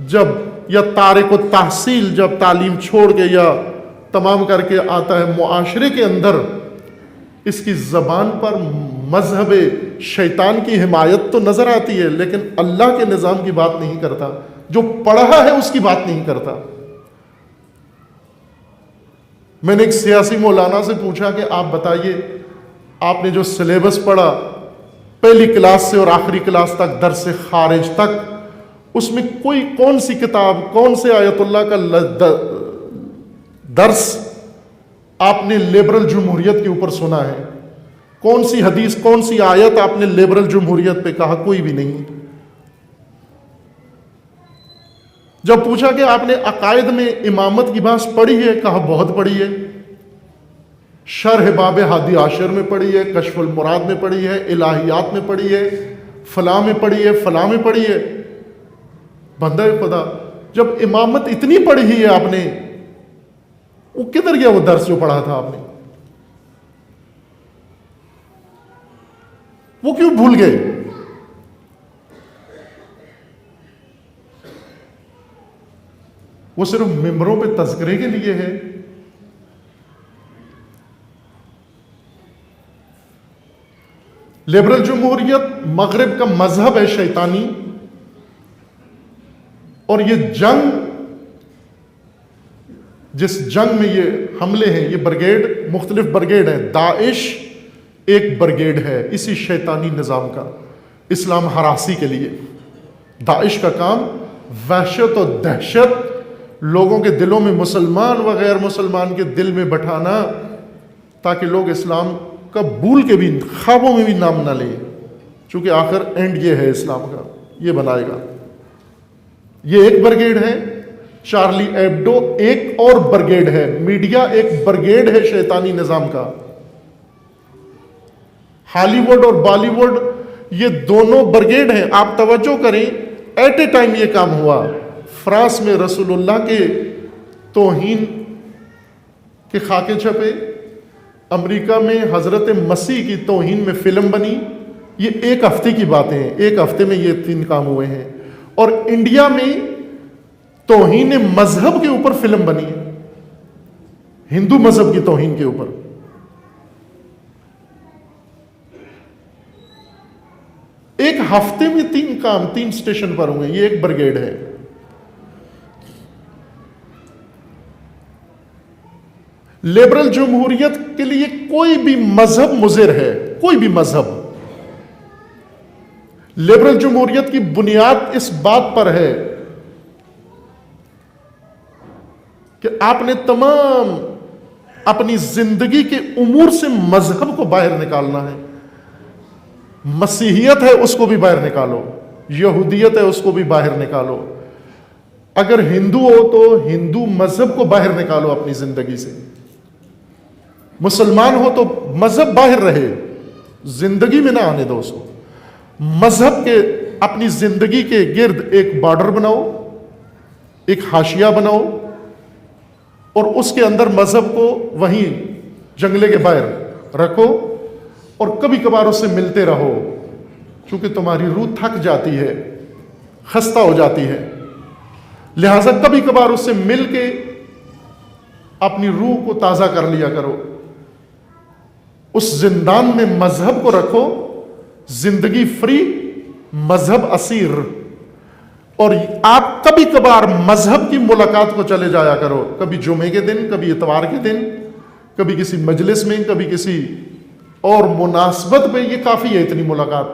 جب، یا تارک التحصیل جب تعلیم چھوڑ کے یا تمام کر کے آتا ہے معاشرے کے اندر، اس کی زبان پر مذہب شیطان کی حمایت تو نظر آتی ہے، لیکن اللہ کے نظام کی بات نہیں کرتا، جو پڑھا ہے اس کی بات نہیں کرتا۔ میں نے ایک سیاسی مولانا سے پوچھا کہ آپ بتائیے، آپ نے جو سلیبس پڑھا پہلی کلاس سے اور آخری کلاس تک، درس خارج تک، اس میں کوئی کون سی کتاب، کون سے آیت اللہ کا درس آپ نے لبرل جمہوریت کے اوپر سنا ہے؟ کون سی حدیث، کون سی آیت آپ نے لبرل جمہوریت پہ کہا؟ کوئی بھی نہیں۔ جب پوچھا کہ آپ نے عقائد میں امامت کی بحث پڑھی ہے؟ کہا بہت پڑھی ہے، شرح باب ہادی عاشر میں پڑھی ہے، کشف المراد میں پڑھی ہے، الہیات میں پڑھی ہے، فلاں میں پڑھی ہے، فلاں میں پڑھی ہے۔ بندہ خدا، جب امامت اتنی پڑھی ہے آپ نے، وہ کدھر گیا وہ درس جو پڑھا تھا آپ نے؟ وہ کیوں بھول گئے؟ وہ صرف ممبروں پہ تذکرے کے لیے ہے؟ لبرل جمہوریت مغرب کا مذہب ہے شیطانی، اور یہ جنگ، جس جنگ میں یہ حملے ہیں، یہ برگیڈ، مختلف برگیڈ ہیں، داعش ایک برگیڈ ہے اسی شیطانی نظام کا، اسلام ہراسی کے لیے۔ داعش کا کام وحشت و دہشت لوگوں کے دلوں میں، مسلمان و غیر مسلمان کے دل میں بٹھانا، تاکہ لوگ اسلام کا بھول کے بھی، خوابوں میں بھی نام نہ لیں، چونکہ آخر اینڈ یہ ہے اسلام کا، یہ بنائے گا۔ یہ ایک برگیڈ ہے۔ چارلی ایبڈو ایک اور برگیڈ ہے، میڈیا ایک برگیڈ ہے شیطانی نظام کا۔ ہالی ووڈ اور بالی ووڈ یہ دونوں برگیڈ ہیں۔ آپ توجہ کریں، ایٹ اے ٹائم یہ کام ہوا۔ فرانس میں رسول اللہ کے توہین کے خاکے چھپے، امریکہ میں حضرت مسیح کی توہین میں فلم بنی۔ یہ ایک ہفتے کی باتیں ہیں، ایک ہفتے میں یہ 3 کام ہوئے ہیں۔ اور انڈیا میں توہین مذہب کے اوپر فلم بنی ہے، ہندو مذہب کی توہین کے اوپر۔ ایک ہفتے میں 3 کام 3 سٹیشن پر ہوئے، یہ ایک برگیڈ ہے۔ لبرل جمہوریت کے لیے کوئی بھی مذہب مضر ہے، کوئی بھی مذہب۔ لبرل جمہوریت کی بنیاد اس بات پر ہے کہ آپ نے تمام اپنی زندگی کے امور سے مذہب کو باہر نکالنا ہے. مسیحیت ہے اس کو بھی باہر نکالو, یہودیت ہے اس کو بھی باہر نکالو, اگر ہندو ہو تو ہندو مذہب کو باہر نکالو اپنی زندگی سے, مسلمان ہو تو مذہب باہر رہے, زندگی میں نہ آنے دو اس کو. مذہب کے اپنی زندگی کے گرد ایک بارڈر بناؤ, ایک حاشیہ بناؤ, اور اس کے اندر مذہب کو وہیں جنگلے کے باہر رکھو, اور کبھی کبھار اس سے ملتے رہو, چونکہ تمہاری روح تھک جاتی ہے, خستہ ہو جاتی ہے, لہذا کبھی کبھار اس سے مل کے اپنی روح کو تازہ کر لیا کرو. اس زندان میں مذہب کو رکھو, زندگی فری, مذہب اسیر. اور آپ کبھی کبھار مذہب کی ملاقات کو چلے جایا کرو, کبھی جمعے کے دن, کبھی اتوار کے دن, کبھی کسی مجلس میں, کبھی کسی اور مناسبت پہ. یہ کافی ہے اتنی ملاقات,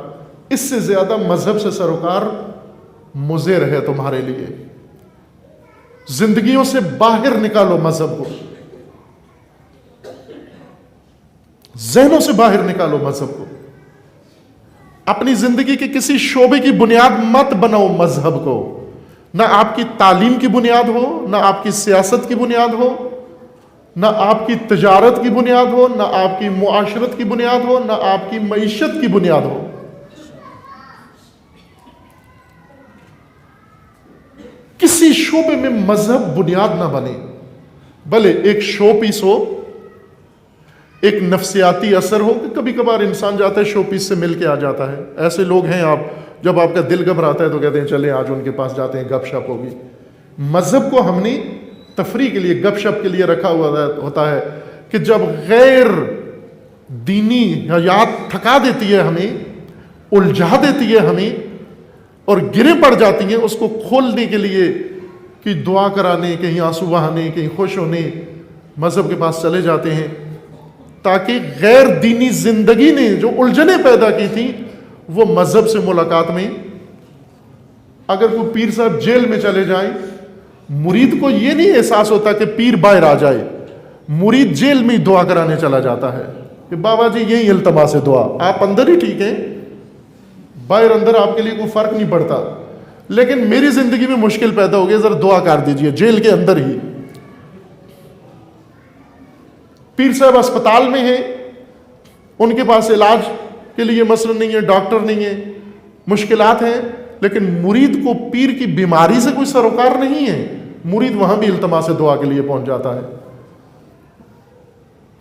اس سے زیادہ مذہب سے سروکار مضر ہے تمہارے لیے. زندگیوں سے باہر نکالو مذہب کو, ذہنوں سے باہر نکالو مذہب کو. اپنی زندگی کے کسی شعبے کی بنیاد مت بناؤ مذہب کو. نہ آپ کی تعلیم کی بنیاد ہو, نہ آپ کی سیاست کی بنیاد ہو, نہ آپ کی تجارت کی بنیاد ہو, نہ آپ کی معاشرت کی بنیاد ہو, نہ آپ کی معیشت کی بنیاد ہو. کسی شعبے میں مذہب بنیاد نہ بنے. بھلے ایک شو پیس ہو, ایک نفسیاتی اثر ہو کہ کبھی کبھار انسان جاتا ہے شو پیس سے مل کے آ جاتا ہے. ایسے لوگ ہیں, آپ جب آپ کا دل گھبراتا ہے تو کہتے ہیں چلیں آج ان کے پاس جاتے ہیں, گپ شپ ہوگی. مذہب کو ہم نے تفریح کے لیے, گپ شپ کے لیے رکھا ہوا ہوتا ہے کہ جب غیر دینی حیات تھکا دیتی ہے ہمیں, الجھا دیتی ہے ہمیں, اور گرے پڑ جاتی ہیں, اس کو کھولنے کے لیے کہ دعا کرانے, کہیں آنسو بہانے, کہیں خوش ہونے مذہب کے پاس چلے جاتے ہیں, تاکہ غیر دینی زندگی نے جو الجھنیں پیدا کی تھیں وہ مذہب سے ملاقات میں. اگر کوئی پیر صاحب جیل میں چلے جائیں, مرید کو یہ نہیں احساس ہوتا کہ پیر باہر آ جائے, مرید جیل میں دعا کرانے چلا جاتا ہے کہ بابا جی یہی التماس ہے دعا, آپ اندر ہی ٹھیک ہیں, باہر اندر آپ کے لیے کوئی فرق نہیں پڑتا, لیکن میری زندگی میں مشکل پیدا ہو گئی, ذرا دعا کر دیجئے, جیل کے اندر ہی. پیر صاحب اسپتال میں ہیں, ان کے پاس علاج کے لیے مثلا نہیں ہے, ڈاکٹر نہیں ہے, مشکلات ہیں, لیکن مرید کو پیر کی بیماری سے کوئی سروکار نہیں ہے, مرید وہاں بھی التماس دعا کے لیے پہنچ جاتا ہے,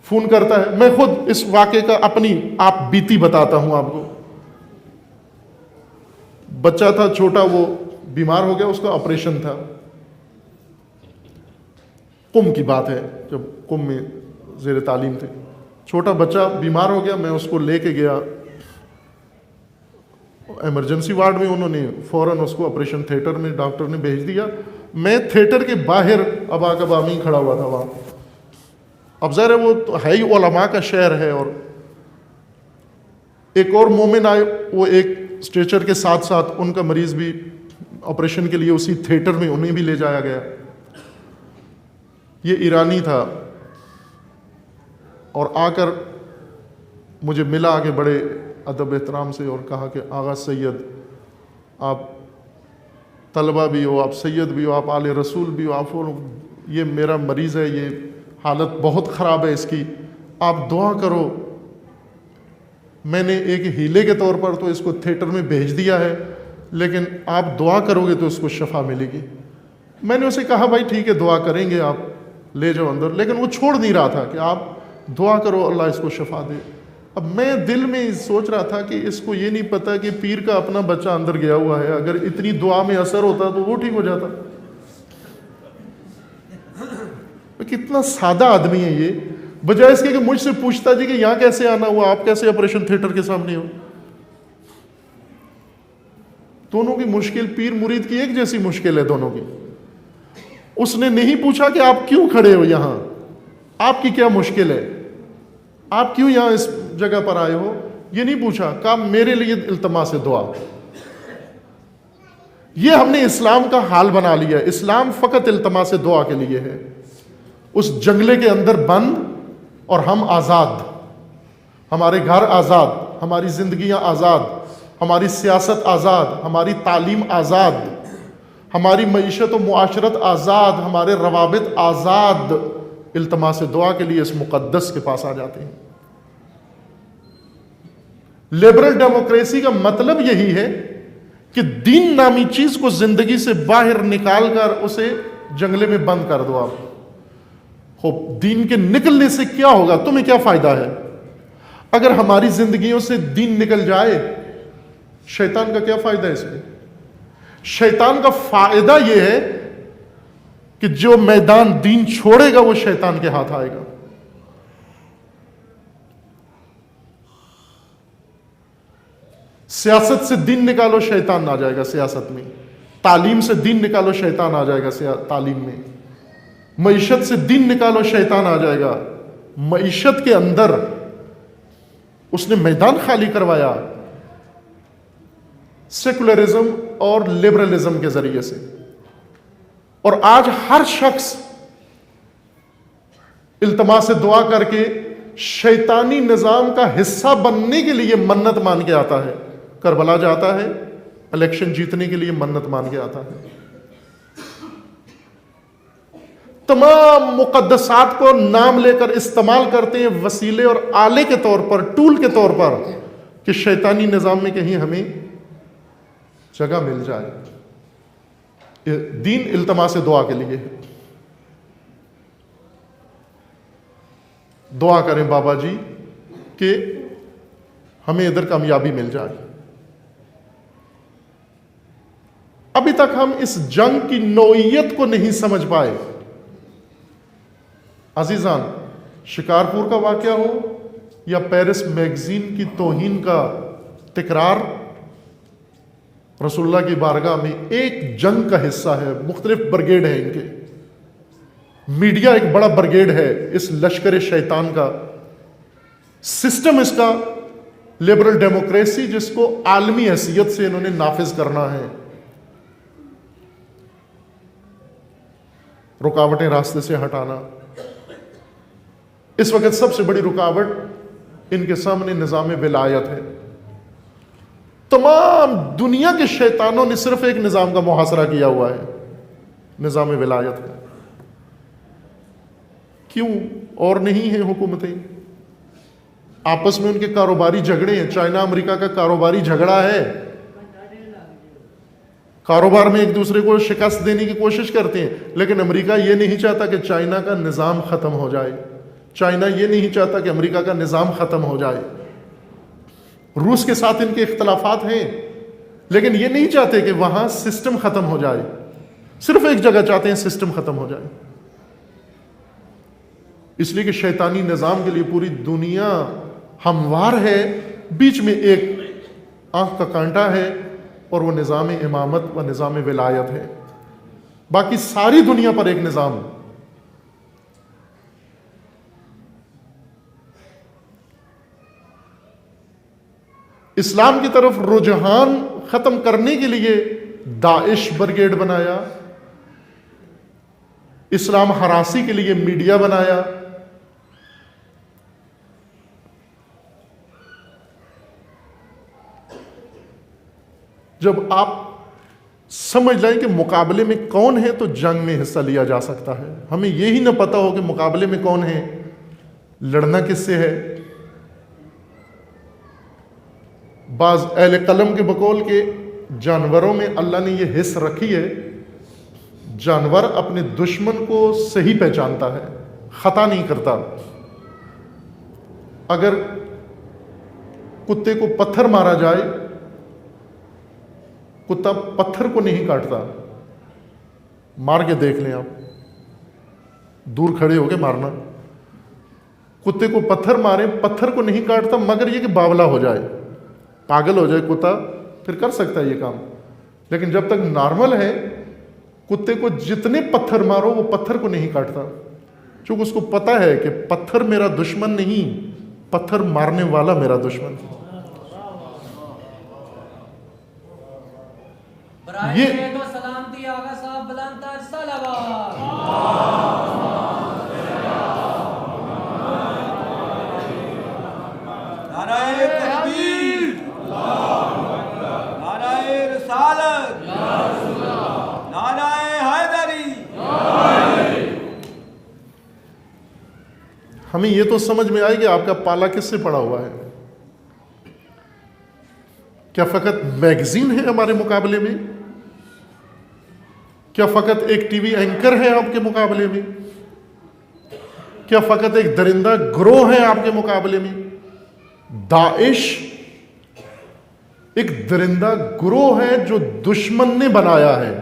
فون کرتا ہے. میں خود اس واقعے کا اپنی آپ بیتی بتاتا ہوں آپ کو. بچہ تھا چھوٹا, وہ بیمار ہو گیا, اس کا آپریشن تھا. قم کی بات ہے, جب قم میں زیر تعلیم تھے. چھوٹا بچہ بیمار ہو گیا, میں اس کو لے کے گیا ایمرجنسی وارڈ میں. انہوں نے فوراً اس کو آپریشن تھیٹر میں ڈاکٹر نے بھیج دیا. میں تھیٹر کے باہر ابا کا بامی کھڑا ہوا تھا وہاں. اب ظاہر ہے وہ تو ہے ہی علماء کا شہر ہے, اور ایک اور مومن آئے, وہ ایک اسٹریچر کے ساتھ ساتھ ان کا مریض بھی آپریشن کے لیے اسی تھیٹر میں انہیں بھی لے جایا گیا. یہ ایرانی تھا, اور آ کر مجھے ملا آگے بڑے ادب احترام سے, اور کہا کہ آغا سید, آپ طلبہ بھی ہو, آپ سید بھی ہو, آپ آل رسول بھی ہو, آپ یہ میرا مریض ہے, یہ حالت بہت خراب ہے اس کی, آپ دعا کرو. میں نے ایک ہیلے کے طور پر تو اس کو تھیٹر میں بھیج دیا ہے, لیکن آپ دعا کرو گے تو اس کو شفا ملے گی. میں نے اسے کہا بھائی ٹھیک ہے دعا کریں گے, آپ لے جاؤ اندر, لیکن وہ چھوڑ نہیں رہا تھا کہ آپ دعا کرو اللہ اس کو شفا دے. اب میں دل میں سوچ رہا تھا کہ اس کو یہ نہیں پتا کہ پیر کا اپنا بچہ اندر گیا ہوا ہے, اگر اتنی دعا میں اثر ہوتا تو وہ ٹھیک ہو جاتا. کتنا سادہ آدمی ہے یہ, بجائے اس کے کہ مجھ سے پوچھتا جی کہ یہاں کیسے آنا ہوا, آپ کیسے آپریشن تھیٹر کے سامنے ہو. دونوں کی مشکل پیر مرید کی ایک جیسی مشکل ہے دونوں کی. اس نے نہیں پوچھا کہ آپ کیوں کھڑے ہو یہاں, آپ کی کیا مشکل ہے, آپ کیوں یہاں اس جگہ پر آئے ہو, یہ نہیں پوچھا. کہا میرے لیے التماس دعا. یہ ہم نے اسلام کا حال بنا لیا. اسلام فقط التماس دعا کے لیے ہے. اس جنگلے کے اندر بند، اور ہم آزاد، ہمارے گھر آزاد، ہماری زندگیاں آزاد، ہماری سیاست آزاد، ہماری تعلیم آزاد، ہماری معیشت و معاشرت آزاد، ہمارے روابط آزاد، التماس دعا کے لیے اس مقدس کے پاس آ جاتے ہیں۔ لبرل ڈیموکریسی کا مطلب یہی ہے کہ دین نامی چیز کو زندگی سے باہر نکال کر اسے جنگلے میں بند کر دو۔ آپ دین کے نکلنے سے کیا ہوگا؟ تمہیں کیا فائدہ ہے؟ اگر ہماری زندگیوں سے دین نکل جائے، شیطان کا کیا فائدہ ہے اس میں؟ شیطان کا فائدہ یہ ہے کہ جو میدان دین چھوڑے گا وہ شیطان کے ہاتھ آئے گا۔ سیاست سے دین نکالو، شیطان آ جائے گا سیاست میں۔ تعلیم سے دین نکالو، شیطان آ جائے گا تعلیم میں۔ معیشت سے دین نکالو، شیطان آ جائے گا۔ معیشت کے اندر اس نے میدان خالی کروایا سیکولرزم اور لبرلزم کے ذریعے سے، اور آج ہر شخص التماس دعا کر کے شیطانی نظام کا حصہ بننے کے لیے منت مان کے آتا ہے۔ کربلا جاتا ہے، الیکشن جیتنے کے لیے منت مان کے آتا ہے۔ تمام مقدسات کو نام لے کر استعمال کرتے ہیں وسیلے اور آلے کے طور پر، ٹول کے طور پر، کہ شیطانی نظام میں کہیں ہمیں جگہ مل جائے۔ دین التماس دعا کے لیے ہے۔ دعا کریں بابا جی کہ ہمیں ادھر کامیابی مل جائے۔ ابھی تک ہم اس جنگ کی نوعیت کو نہیں سمجھ پائے۔ عزیزان، شکارپور کا واقعہ ہو یا پیرس میگزین کی توہین کا تکرار، رسول اللہ کی بارگاہ میں ایک جنگ کا حصہ ہے۔ مختلف برگیڈ ہیں ان کے، میڈیا ایک بڑا برگیڈ ہے اس لشکر شیطان کا۔ سسٹم اس کا لبرل ڈیموکریسی، جس کو عالمی حیثیت سے انہوں نے نافذ کرنا ہے۔ رکاوٹیں راستے سے ہٹانا۔ اس وقت سب سے بڑی رکاوٹ ان کے سامنے نظام ولایت ہے۔ تمام دنیا کے شیطانوں نے صرف ایک نظام کا محاصرہ کیا ہوا ہے، نظام ولایت کا۔ کیوں؟ اور نہیں ہیں حکومتیں، آپس میں ان کے کاروباری جھگڑے ہیں۔ چائنا امریکہ کا کاروباری جھگڑا ہے، کاروبار میں ایک دوسرے کو شکست دینے کی کوشش کرتے ہیں، لیکن امریکہ یہ نہیں چاہتا کہ چائنا کا نظام ختم ہو جائے، چائنا یہ نہیں چاہتا کہ امریکہ کا نظام ختم ہو جائے۔ روس کے ساتھ ان کے اختلافات ہیں، لیکن یہ نہیں چاہتے کہ وہاں سسٹم ختم ہو جائے، صرف ایک جگہ چاہتے ہیں سسٹم ختم ہو جائے۔ اس لیے کہ شیطانی نظام کے لیے پوری دنیا ہموار ہے، بیچ میں ایک آنکھ کا کانٹا ہے، اور وہ نظام امامت و نظام ولایت ہے۔ باقی ساری دنیا پر ایک نظام۔ اسلام کی طرف رجحان ختم کرنے کے لیے داعش برگیڈ بنایا، اسلام ہراسی کے لیے میڈیا بنایا، جب آپ سمجھ لائیں کہ مقابلے میں کون ہے تو جنگ میں حصہ لیا جا سکتا ہے۔ ہمیں یہی نہ پتا ہو کہ مقابلے میں کون ہے، لڑنا کس سے ہے۔ بعض اہل قلم کے بقول کے جانوروں میں اللہ نے یہ حس رکھی ہے، جانور اپنے دشمن کو صحیح پہچانتا ہے، خطا نہیں کرتا۔ اگر کتے کو پتھر مارا جائے، کتا پتھر کو نہیں کاٹتا، مار کے دیکھ لیں آپ، دور کھڑے ہو کے مارنا۔ کتے کو پتھر مارے، پتھر کو نہیں کاٹتا، مگر یہ کہ باولا ہو جائے، پاگل ہو جائے کتا، پھر کر سکتا ہے یہ کام۔ لیکن جب تک نارمل ہے، کتے کو جتنے پتھر مارو وہ پتھر کو نہیں کاٹتا، چونکہ اس کو پتا ہے کہ پتھر میرا دشمن نہیں، پتھر مارنے والا میرا دشمن ہے۔ یہ ہمیں یہ تو سمجھ میں آئے کہ آپ کا پالا کس سے پڑا ہوا ہے؟ کیا فقط میگزین ہے ہمارے مقابلے میں؟ کیا فقط ایک ٹی وی اینکر ہے آپ کے مقابلے میں؟ کیا فقط ایک درندہ گروہ ہے آپ کے مقابلے میں؟ داعش ایک درندہ گروہ ہے جو دشمن نے بنایا ہے.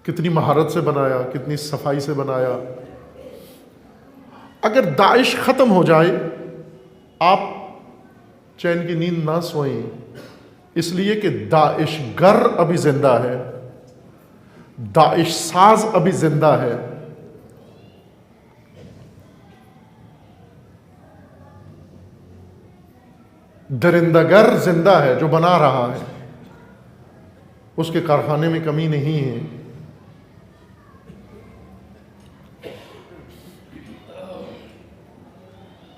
کتنی مہارت سے بنایا، کتنی صفائی سے بنایا. اگر داعش ختم ہو جائے آپ چین کی نیند نہ سوئیں، اس لیے کہ داعش گر ابھی زندہ ہے، داعش ساز ابھی زندہ ہے. درندہ گر زندہ ہے جو بنا رہا ہے، اس کے کارخانے میں کمی نہیں ہے.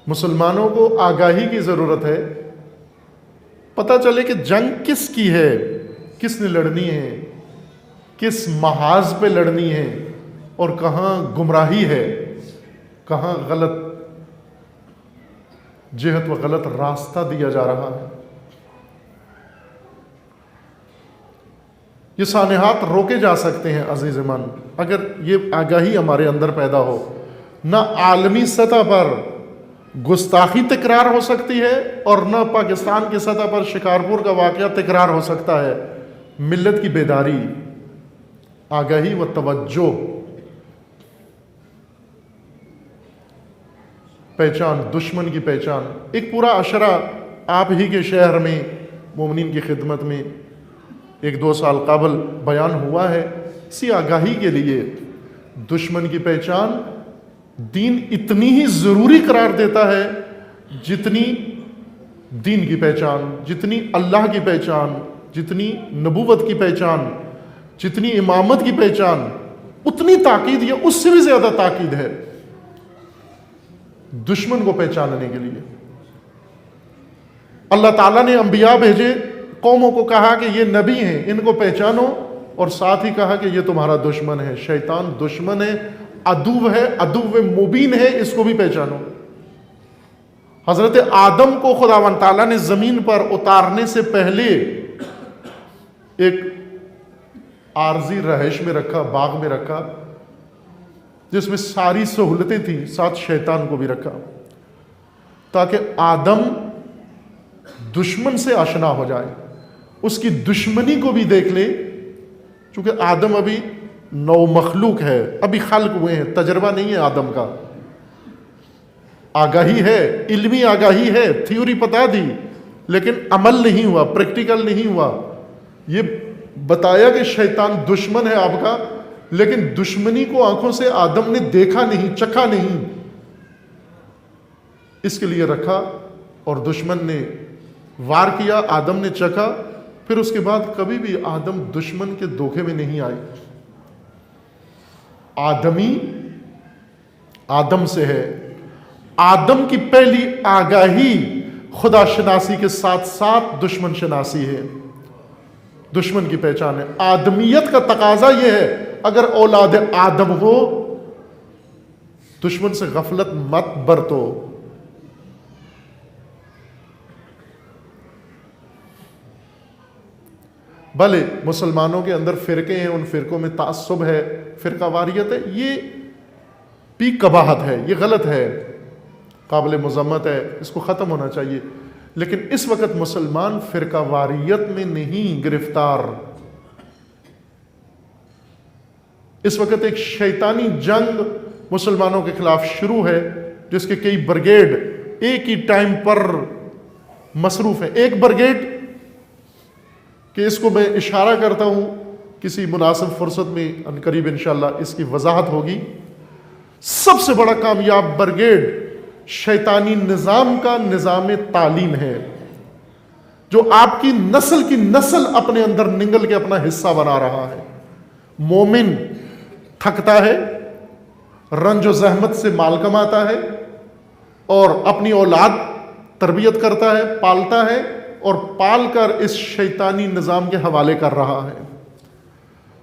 مسلمانوں کو آگاہی کی ضرورت ہے، پتہ چلے کہ جنگ کس کی ہے، کس نے لڑنی ہے، کس محاذ پہ لڑنی ہے، اور کہاں گمراہی ہے، کہاں غلط جہت و غلط راستہ دیا جا رہا ہے. یہ سانحات روکے جا سکتے ہیں عزیز من اگر یہ آگاہی ہمارے اندر پیدا ہو. نہ عالمی سطح پر گستاخی تکرار ہو سکتی ہے اور نہ پاکستان کی سطح پر شکارپور کا واقعہ تکرار ہو سکتا ہے. ملت کی بیداری، آگاہی و توجہ، پہچان، دشمن کی پہچان. ایک پورا عشرہ آپ ہی کے شہر میں مومنین کی خدمت میں 1-2 سال قبل بیان ہوا ہے. اسی آگاہی کے لیے دشمن کی پہچان دین اتنی ہی ضروری قرار دیتا ہے جتنی دین کی پہچان، جتنی اللہ کی پہچان، جتنی نبوت کی پہچان، جتنی امامت کی پہچان، اتنی تاکید یا اس سے بھی زیادہ تاکید ہے دشمن کو پہچاننے کے لیے. اللہ تعالیٰ نے انبیاء بھیجے، قوموں کو کہا کہ یہ نبی ہیں، ان کو پہچانو، اور ساتھ ہی کہا کہ یہ تمہارا دشمن ہے، شیطان دشمن ہے، عدو ہے، عدو مبین ہے، اس کو بھی پہچانو. حضرت آدم کو خداوند تعالیٰ نے زمین پر اتارنے سے پہلے ایک عارضی رہائش میں رکھا، باغ میں رکھا، جس میں ساری سہولتیں تھیں، ساتھ شیطان کو بھی رکھا تاکہ آدم دشمن سے آشنا ہو جائے، اس کی دشمنی کو بھی دیکھ لے. چونکہ آدم ابھی نو مخلوق ہے، ابھی خلق ہوئے ہیں، تجربہ نہیں ہے آدم کا. آگاہی ہے، علمی آگاہی ہے، تھیوری بتا دی، لیکن عمل نہیں ہوا، پریکٹیکل نہیں ہوا. یہ بتایا کہ شیطان دشمن ہے آپ کا، لیکن دشمنی کو آنکھوں سے آدم نے دیکھا نہیں، چکھا نہیں. اس کے لیے رکھا اور دشمن نے وار کیا، آدم نے چکھا. پھر اس کے بعد کبھی بھی آدم دشمن کے دھوکے میں نہیں آئے. آدمی آدم سے ہے. آدم کی پہلی آگاہی خدا شناسی کے ساتھ ساتھ دشمن شناسی ہے، دشمن کی پہچان ہے. آدمیت کا تقاضا یہ ہے اگر اولاد آدم ہو دشمن سے غفلت مت برتو. بھلے مسلمانوں کے اندر فرقے ہیں، ان فرقوں میں تعصب ہے، فرقہ واریت ہے، یہ بھی قباحت ہے، یہ غلط ہے، قابل مذمت ہے، اس کو ختم ہونا چاہیے. لیکن اس وقت مسلمان فرقہ واریت میں نہیں گرفتار. اس وقت ایک شیطانی جنگ مسلمانوں کے خلاف شروع ہے جس کے کئی برگیڈ ایک ہی ٹائم پر مصروف ہیں. ایک برگیڈ کہ اس کو میں اشارہ کرتا ہوں، کسی مناسب فرصت میں عنقریب انشاءاللہ اس کی وضاحت ہوگی. سب سے بڑا کامیاب برگیڈ شیطانی نظام کا نظام تعلیم ہے، جو آپ کی نسل اپنے اندر نگل کے اپنا حصہ بنا رہا ہے. مومن تھکتا ہے، رنج و زحمت سے مال کماتا ہے اور اپنی اولاد تربیت کرتا ہے، پالتا ہے، اور پال کر اس شیطانی نظام کے حوالے کر رہا ہے.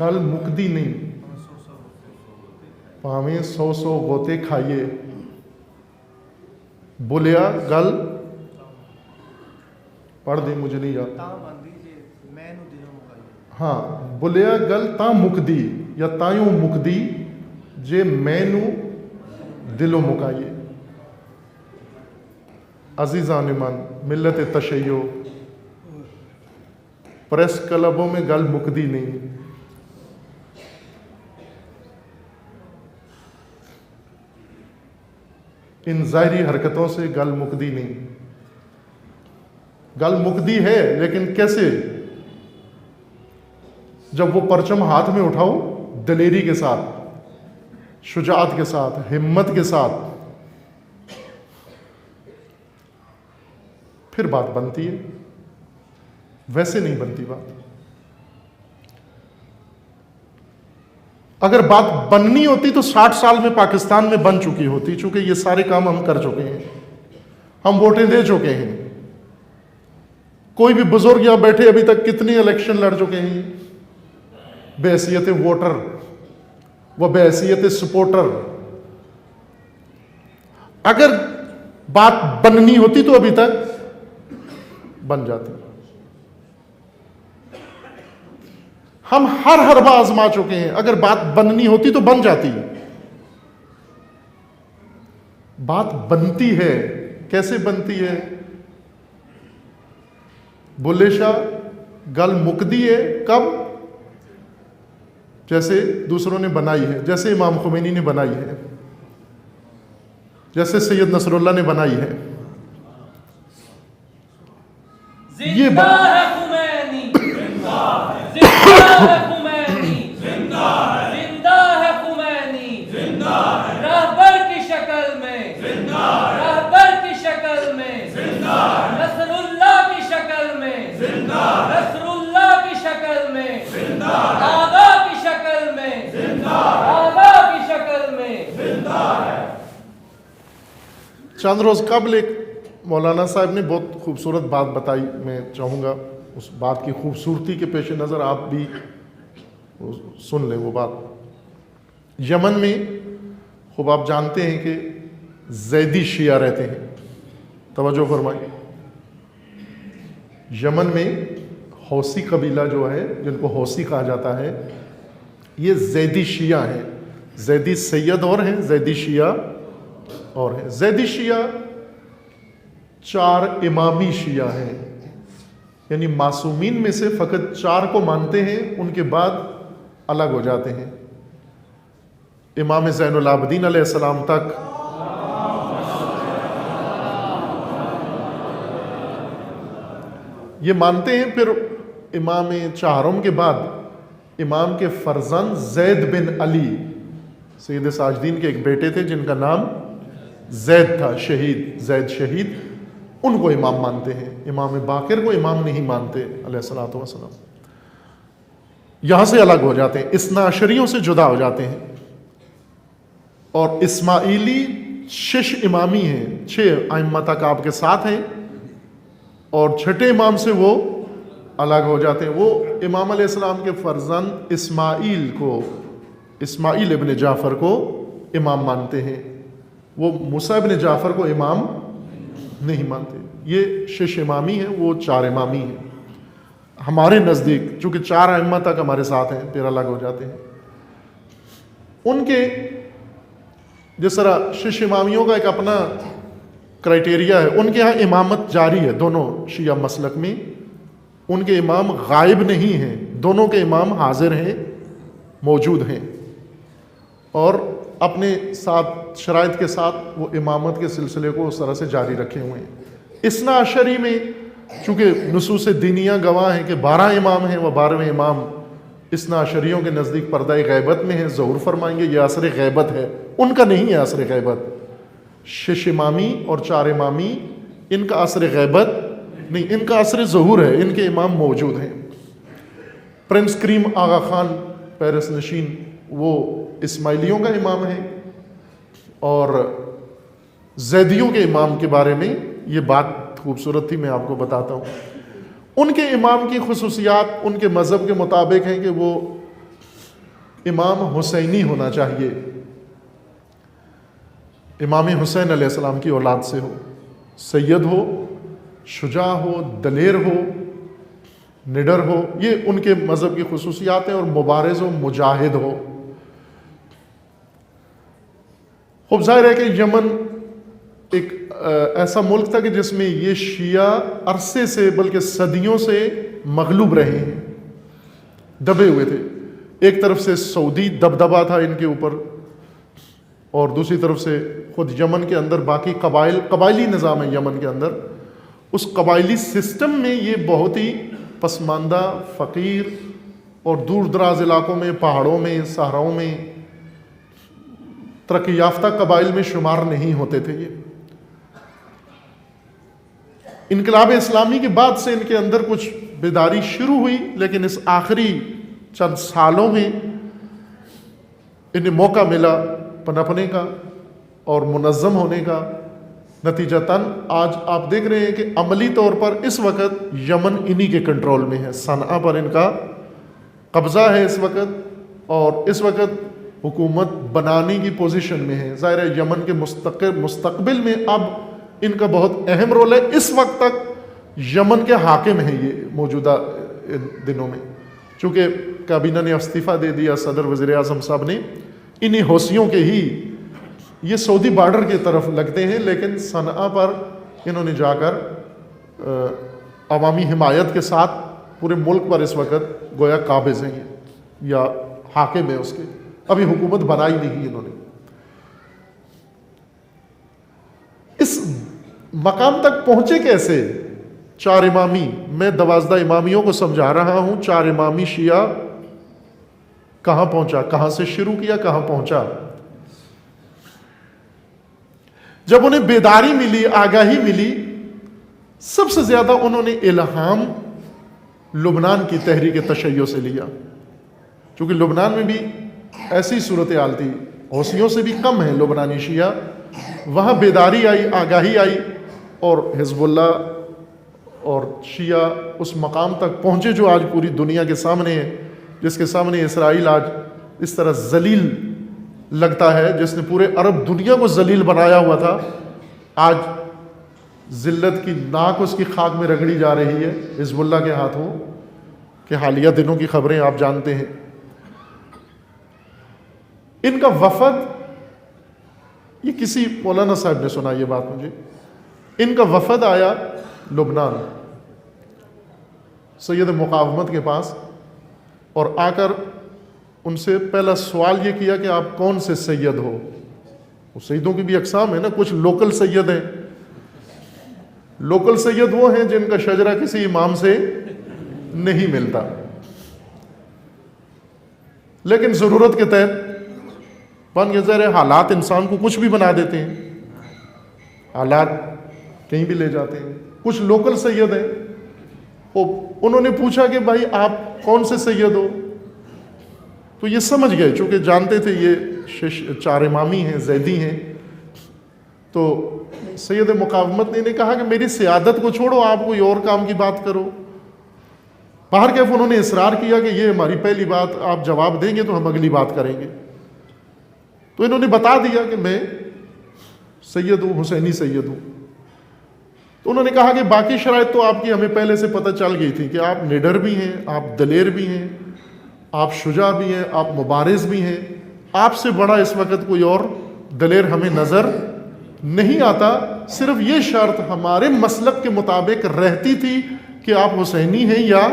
گل مکدی نہیں، پاویں 100 غوطے کھائیے، بولیا گل پڑھ دیں مجھے نہیں یاد، ہاں بولیا گل تاں مکدی یا تایوں مکدی جے مینو دلو مکائیے۔ عزیزان من، ملت تشیع، پریس کلبوں میں گل مکدی نہیں، ان ظاہری حرکتوں سے گل مکدی نہیں، گل مکدی ہے لیکن کیسے؟ جب وہ پرچم ہاتھ میں اٹھاؤ دلیری کے ساتھ، شجاعت کے ساتھ، ہمت کے ساتھ، پھر بات بنتی ہے، ویسے نہیں بنتی بات۔ اگر بات بننی ہوتی تو 60 سال میں پاکستان میں بن چکی ہوتی، چونکہ یہ سارے کام ہم کر چکے ہیں، ہم ووٹیں دے چکے ہیں۔ کوئی بھی بزرگ یہاں بیٹھے ابھی تک کتنی الیکشن لڑ چکے ہیں بحیثیت ووٹر و بحیثیت سپورٹر۔ اگر بات بننی ہوتی تو ابھی تک بن جاتی۔ ہم ہر حربہ آزما چکے ہیں، اگر بات بننی ہوتی تو بن جاتی۔ بات بنتی ہے، کیسے بنتی ہے؟ بلے شاہ گل مکدی ہے کب؟ جیسے دوسروں نے بنائی ہے، جیسے امام خمینی نے بنائی ہے، جیسے سید نصر اللہ نے بنائی ہے۔ یہ بات چند روز قبل ایک مولانا صاحب نے بہت خوبصورت بات بتائی، میں چاہوں گا اس بات کی خوبصورتی کے پیش نظر آپ بھی سن لیں وہ بات۔ یمن میں خوب آپ جانتے ہیں کہ زیدی شیعہ رہتے ہیں، توجہ فرمائیں۔ یمن میں حوثی قبیلہ جو ہے، جن کو حوثی کہا جاتا ہے، یہ زیدی شیعہ ہیں۔ زیدی سید اور ہیں، زیدی شیعہ اور ہیں۔ زیدی شیعہ 4 امامی شیعہ ہیں، یعنی معصومین میں سے فقط 4 کو مانتے ہیں، ان کے بعد الگ ہو جاتے ہیں۔ امام زین العابدین علیہ السلام تک یہ مانتے ہیں، پھر امام چہارم کے بعد امام کے فرزند زید بن علی، سید ساجدین کے ایک بیٹے تھے جن کا نام زید تھا، شہید، زید شہید، ان کو امام مانتے ہیں۔ امام باقر کو امام نہیں مانتے علیہ الصلوۃ والسلام۔ یہاں سے الگ ہو جاتے ہیں، اثنا عشریوں سے جدا ہو جاتے ہیں۔ اور اسماعیلی 6 امامی ہیں، 6 ائمہ تک آپ کے ساتھ ہیں، اور 6ٹھے امام سے وہ الگ ہو جاتے ہیں۔ وہ امام علیہ السلام کے فرزند اسماعیل کو، اسماعیل ابن جعفر کو امام مانتے ہیں، وہ موسیٰ ابن جعفر کو امام نہیں مانتے۔ یہ 6 امامی ہیں، وہ 4 امامی ہیں ہمارے نزدیک، چونکہ 4 ائمہ تک ہمارے ساتھ ہیں، پھر الگ ہو جاتے ہیں۔ ان کے جس طرح 6 امامیوں کا ایک اپنا کرائٹیریا ہے، ان کے ہاں امامت جاری ہے دونوں شیعہ مسلک میں۔ ان کے امام غائب نہیں ہیں، دونوں کے امام حاضر ہیں، موجود ہیں، اور اپنے ساتھ شرائط کے ساتھ وہ امامت کے سلسلے کو اس طرح سے جاری رکھے ہوئے ہیں۔ اثنا عشری میں چونکہ نصوص دینیہ گواہ ہیں کہ 12 امام ہیں، وہ 12ویں امام اثنا عشریوں کے نزدیک پردہ غیبت میں ہیں، ظہور فرمائیں گے، یہ عصر غیبت ہے، ان کا نہیں ہے عصر غیبت۔ 6 امامی اور 4 امامی، ان کا عصر غیبت نہیں، ان کا عصر ظہور ہے، ان کے امام موجود ہیں۔ پرنس کریم آغا خان پیرس نشین، وہ اسماعیلیوں کا امام ہے، اور زیدیوں کے امام کے بارے میں یہ بات خوبصورت تھی، میں آپ کو بتاتا ہوں۔ ان کے امام کی خصوصیات ان کے مذہب کے مطابق ہیں کہ وہ امام حسینی ہونا چاہیے، امام حسین علیہ السلام کی اولاد سے ہو، سید ہو، شجاع ہو، دلیر ہو، نڈر ہو، یہ ان کے مذہب کی خصوصیات ہیں، اور مبارز و مجاہد ہو۔ خوب ظاہر ہے کہ یمن ایک ایسا ملک تھا کہ جس میں یہ شیعہ عرصے سے بلکہ صدیوں سے مغلوب رہے ہیں، دبے ہوئے تھے۔ ایک طرف سے سعودی دبدبا تھا ان کے اوپر، اور دوسری طرف سے خود یمن کے اندر باقی قبائلی نظام ہے یمن کے اندر، اس قبائلی سسٹم میں یہ بہت ہی پسماندہ، فقیر اور دور دراز علاقوں میں، پہاڑوں میں، صحراؤں میں، ترقی یافتہ قبائل میں شمار نہیں ہوتے تھے۔ یہ انقلاب اسلامی کے بعد سے ان کے اندر کچھ بیداری شروع ہوئی، لیکن اس آخری چند سالوں میں انہیں موقع ملا پنپنے کا اور منظم ہونے کا۔ نتیجتاً آج آپ دیکھ رہے ہیں کہ عملی طور پر اس وقت یمن انہی کے کنٹرول میں ہے، صنعاء پر ان کا قبضہ ہے اس وقت، اور اس وقت حکومت بنانے کی پوزیشن میں ہے۔ ظاہر ہے یمن کے مستقبل میں اب ان کا بہت اہم رول ہے۔ اس وقت تک یمن کے حاکم ہیں یہ موجودہ دنوں میں، چونکہ کابینہ نے استعفیٰ دے دیا، صدر وزیر اعظم صاحب نے، انہی حوثیوں کے ہی یہ سعودی بارڈر کی طرف لگتے ہیں، لیکن صنعاء پر انہوں نے جا کر عوامی حمایت کے ساتھ پورے ملک پر اس وقت گویا قابض ہیں یا حاکم ہے اس کے، ابھی حکومت بنائی نہیں انہوں نے۔ اس مقام تک پہنچے کیسے؟ 4 امامی، میں 12 امامیوں کو سمجھا رہا ہوں، 4 امامی شیعہ کہاں پہنچا، کہاں سے شروع کیا، کہاں پہنچا؟ جب انہیں بیداری ملی، آگاہی ملی، سب سے زیادہ انہوں نے الہام لبنان کی تحریک تشیع سے لیا، چونکہ لبنان میں بھی ایسی صورتحال تھی، حوثیوں سے بھی کم ہیں لبنانی شیعہ، وہاں بیداری آئی، آگاہی آئی، اور حزب اللہ اور شیعہ اس مقام تک پہنچے جو آج پوری دنیا کے سامنے ہے، جس کے سامنے اسرائیل آج اس طرح ذلیل لگتا ہے، جس نے پورے عرب دنیا کو ذلیل بنایا ہوا تھا، آج ذلت کی ناک اس کی خاک میں رگڑی جا رہی ہے حزب اللہ کے ہاتھوں، کہ حالیہ دنوں کی خبریں آپ جانتے ہیں۔ ان کا وفد، یہ کسی مولانا صاحب نے سنا یہ بات مجھے، ان کا وفد آیا لبنان سید مقاومت کے پاس، اور آ کر ان سے پہلا سوال یہ کیا کہ آپ کون سے سید ہو؟ وہ سیدوں کی بھی اقسام ہے نا، کچھ لوکل سید ہیں، لوکل سید وہ ہیں جن کا شجرہ کسی امام سے نہیں ملتا، لیکن ضرورت کے تحت بن کے ظاہر حالات انسان کو کچھ بھی بنا دیتے ہیں، حالات کہیں بھی لے جاتے ہیں۔ کچھ لوکل سید ہیں، انہوں نے پوچھا کہ بھائی آپ کون سے سید ہو؟ تو یہ سمجھ گئے، چونکہ جانتے تھے یہ 4 امامی ہیں، زیدی ہیں، تو سید مقاومت نے کہا کہ میری سیادت کو چھوڑو، آپ کوئی اور کام کی بات کرو۔ باہر کیف انہوں نے اصرار کیا کہ یہ ہماری پہلی بات، آپ جواب دیں گے تو ہم اگلی بات کریں گے۔ تو انہوں نے بتا دیا کہ میں سید ہوں، حسینی سید ہوں۔ تو انہوں نے کہا کہ باقی شرائط تو آپ کی ہمیں پہلے سے پتہ چل گئی تھی، کہ آپ نڈر بھی ہیں، آپ دلیر بھی ہیں، آپ شجاع بھی ہیں، آپ مبارز بھی ہیں، آپ سے بڑا اس وقت کوئی اور دلیر ہمیں نظر نہیں آتا، صرف یہ شرط ہمارے مسلک کے مطابق رہتی تھی کہ آپ حسینی ہیں یا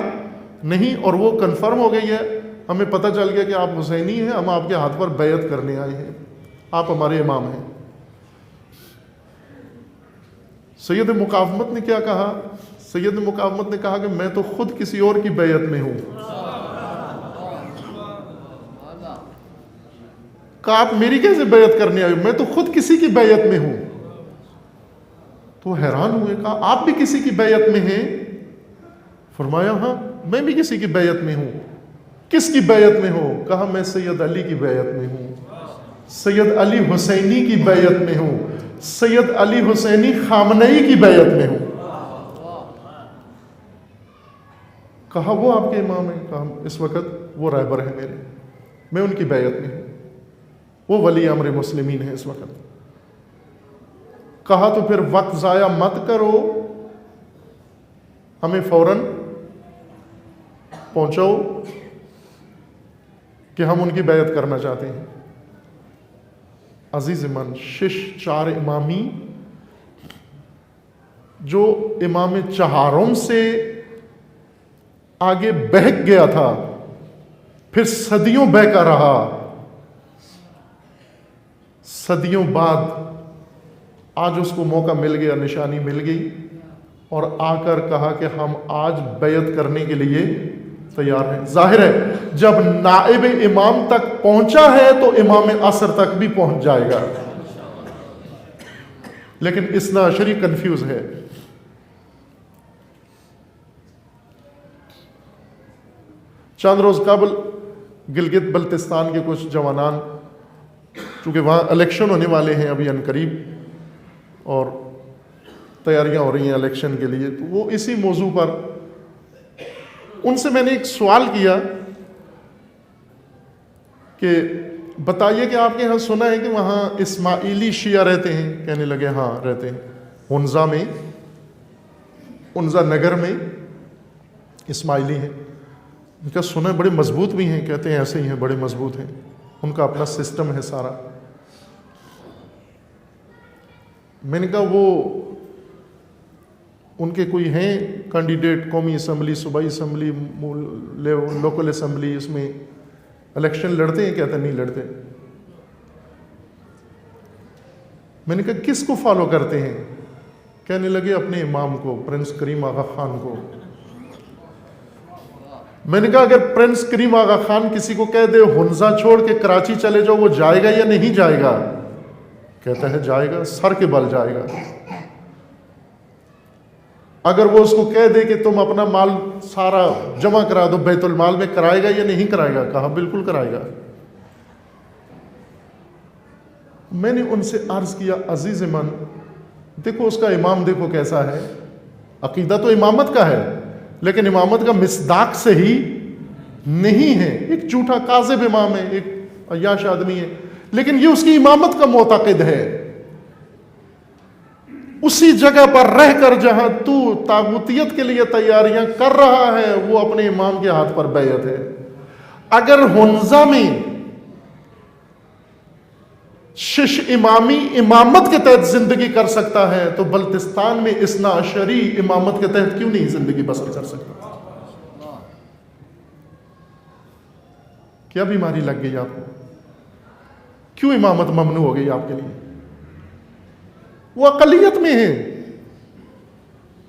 نہیں، اور وہ کنفرم ہو گئی ہے، ہمیں پتہ چل گیا کہ آپ حسینی ہیں، ہم آپ کے ہاتھ پر بیعت کرنے آئے ہیں، آپ ہمارے امام ہیں۔ سید مقاومت نے کیا کہا؟ سید مقاومت نے کہا کہ میں تو خود کسی اور کی بیعت میں ہوں۔ کہا آپ میری کیسے بیعت کرنے آئے ہو؟ میں تو خود کسی کی بیعت میں ہوں۔ تو حیران ہوئے، کہا آپ بھی کسی کی بیعت میں ہیں؟ فرمایا ہاں میں بھی کسی کی بیعت میں ہوں۔ کس کی بیعت میں ہو؟ کہا میں سید علی کی بیعت میں ہوں، سید علی حسینی کی بیعت میں ہوں، سید علی حسینی خامنئی کی بیعت میں ہوں۔ کہا وہ آپ کے امام ہیں؟ کہا اس وقت وہ رہبر ہیں میرے، میں ان کی بیعت میں ہوں، وہ ولی امر مسلمین ہیں اس وقت۔ کہا تو پھر وقت ضائع مت کرو، ہمیں فوراً پہنچاؤ کہ ہم ان کی بیعت کرنا چاہتے ہیں۔ عزیز من، شش چار امامی جو امام چہارم سے آگے بہک گیا تھا، پھر صدیوں بہکا رہا، صدیوں بعد آج اس کو موقع مل گیا، نشانی مل گئی، اور آ کر کہا کہ ہم آج بیعت کرنے کے لیے تیار ہیں۔ ظاہر ہے جب نائب امام تک پہنچا ہے تو امام عصر تک بھی پہنچ جائے گا، لیکن اثنا عشری کنفیوز ہے۔ چند روز قبل گلگت بلتستان کے کچھ جوانان، چونکہ وہاں الیکشن ہونے والے ہیں ابھی عنقریب اور تیاریاں ہو رہی ہیں الیکشن کے لیے، تو وہ اسی موضوع پر ان سے میں نے ایک سوال کیا کہ بتائیے کہ آپ کے یہاں سنا ہے کہ وہاں اسماعیلی شیعہ رہتے ہیں؟ کہنے لگے ہاں رہتے ہیں، ہنزا میں، ہنزا نگر میں اسماعیلی ہیں۔ ان کا سنا ہے بڑے مضبوط بھی ہیں، کہتے ہیں ایسے ہی ہیں، بڑے مضبوط ہیں، ان کا اپنا سسٹم ہے سارا۔ میں نے کہا وہ ان کے کوئی ہیں کینڈیڈیٹ قومی اسمبلی، صوبائی اسمبلی، لوکل اسمبلی، اس میں الیکشن لڑتے ہیں؟ کہتے نہیں لڑتے۔ میں نے کہا کس کو فالو کرتے ہیں؟ کہنے لگے اپنے امام کو، پرنس کریم آغا خان کو۔ میں نے کہا اگر پرنس کریم آغا خان کسی کو کہہ دے ہنزا چھوڑ کے کراچی چلے جاؤ، وہ جائے گا یا نہیں جائے گا؟ کہتا ہے جائے گا، سر کے بل جائے گا۔ اگر وہ اس کو کہہ دے کہ تم اپنا مال سارا جمع کرا دو بیت المال میں، کرائے گا یا نہیں کرائے گا؟ کہا بالکل کرائے گا۔ میں نے ان سے عرض کیا عزیز من، دیکھو اس کا امام دیکھو کیسا ہے، عقیدہ تو امامت کا ہے لیکن امامت کا مصداق صحیح نہیں ہے، ایک جھوٹا کاذب امام ہے، ایک عیاش آدمی ہے، لیکن یہ اس کی امامت کا معتقد ہے۔ اسی جگہ پر رہ کر جہاں تو طاغوتیت کے لیے تیاریاں کر رہا ہے، وہ اپنے امام کے ہاتھ پر بیعت ہے۔ اگر ہنزا میں شش امامی امامت کے تحت زندگی کر سکتا ہے تو بلتستان میں اثنا عشری امامت کے تحت کیوں نہیں زندگی بسر کر سکتا؟ کیا بیماری لگ گئی آپ کو؟ کیوں امامت ممنوع ہو گئی آپ کے لیے؟ وہ اقلیت میں ہے،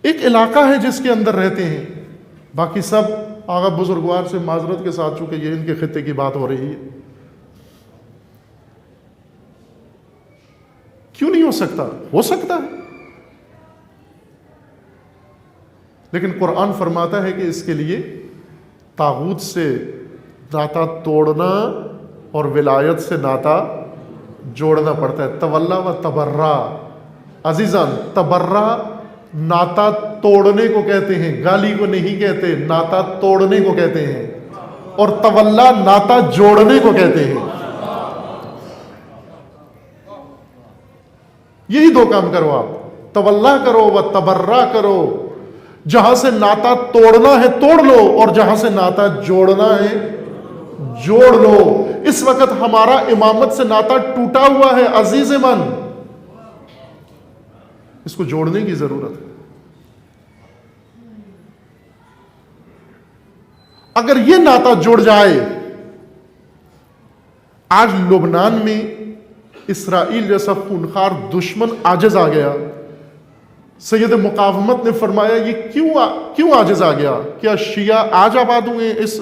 ایک علاقہ ہے جس کے اندر رہتے ہیں، باقی سب آغا بزرگوار سے معذرت کے ساتھ، چونکہ یہ ان کے خطے کی بات ہو رہی ہے، کیوں نہیں ہو سکتا؟ ہو سکتا ہے، لیکن قرآن فرماتا ہے کہ اس کے لیے طاغوت سے ناتا توڑنا اور ولایت سے ناتا جوڑنا پڑتا ہے۔ تولا و تبرا، عزیزان تبرا ناتا توڑنے کو کہتے ہیں، گالی کو نہیں کہتے، ناتا توڑنے کو کہتے ہیں، اور تولا ناتا جوڑنے کو کہتے ہیں۔ یہی دو کام کرو آپ، تولا کرو و تبرا کرو، جہاں سے ناتا توڑنا ہے توڑ لو، اور جہاں سے ناتا جوڑنا ہے جوڑ لو۔ اس وقت ہمارا امامت سے ناتا ٹوٹا ہوا ہے عزیز من، اس کو جوڑنے کی ضرورت ہے۔ اگر یہ ناتا جڑ جائے، آج لبنان میں اسرائیل جیسا خونخوار دشمن عاجز آ گیا۔ سید مقاومت نے فرمایا یہ کیوں عاجز آ گیا؟ کیا شیعہ آج آباد ہوئے اس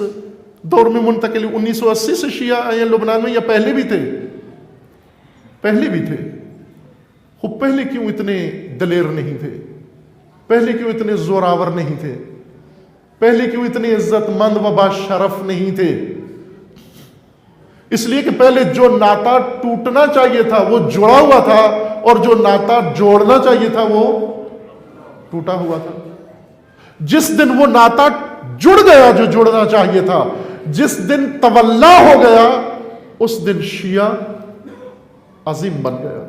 دور میں منتقل؟ 1980 سے شیعہ آئے لبنان میں یا پہلے بھی تھے؟ پہلے بھی تھے۔ خب پہلے کیوں اتنے دلیر نہیں تھے؟ پہلے کیوں اتنے زوراور نہیں تھے؟ پہلے کیوں اتنے عزت مند و باشرف نہیں تھے؟ اس لیے کہ پہلے جو ناتا ٹوٹنا چاہیے تھا وہ جڑا ہوا تھا، اور جو ناتا جوڑنا چاہیے تھا وہ ٹوٹا ہوا تھا۔ جس دن وہ ناتا جڑ گیا جو جڑنا چاہیے تھا، جس دن تولا ہو گیا اس دن شیعہ عظیم بن گیا.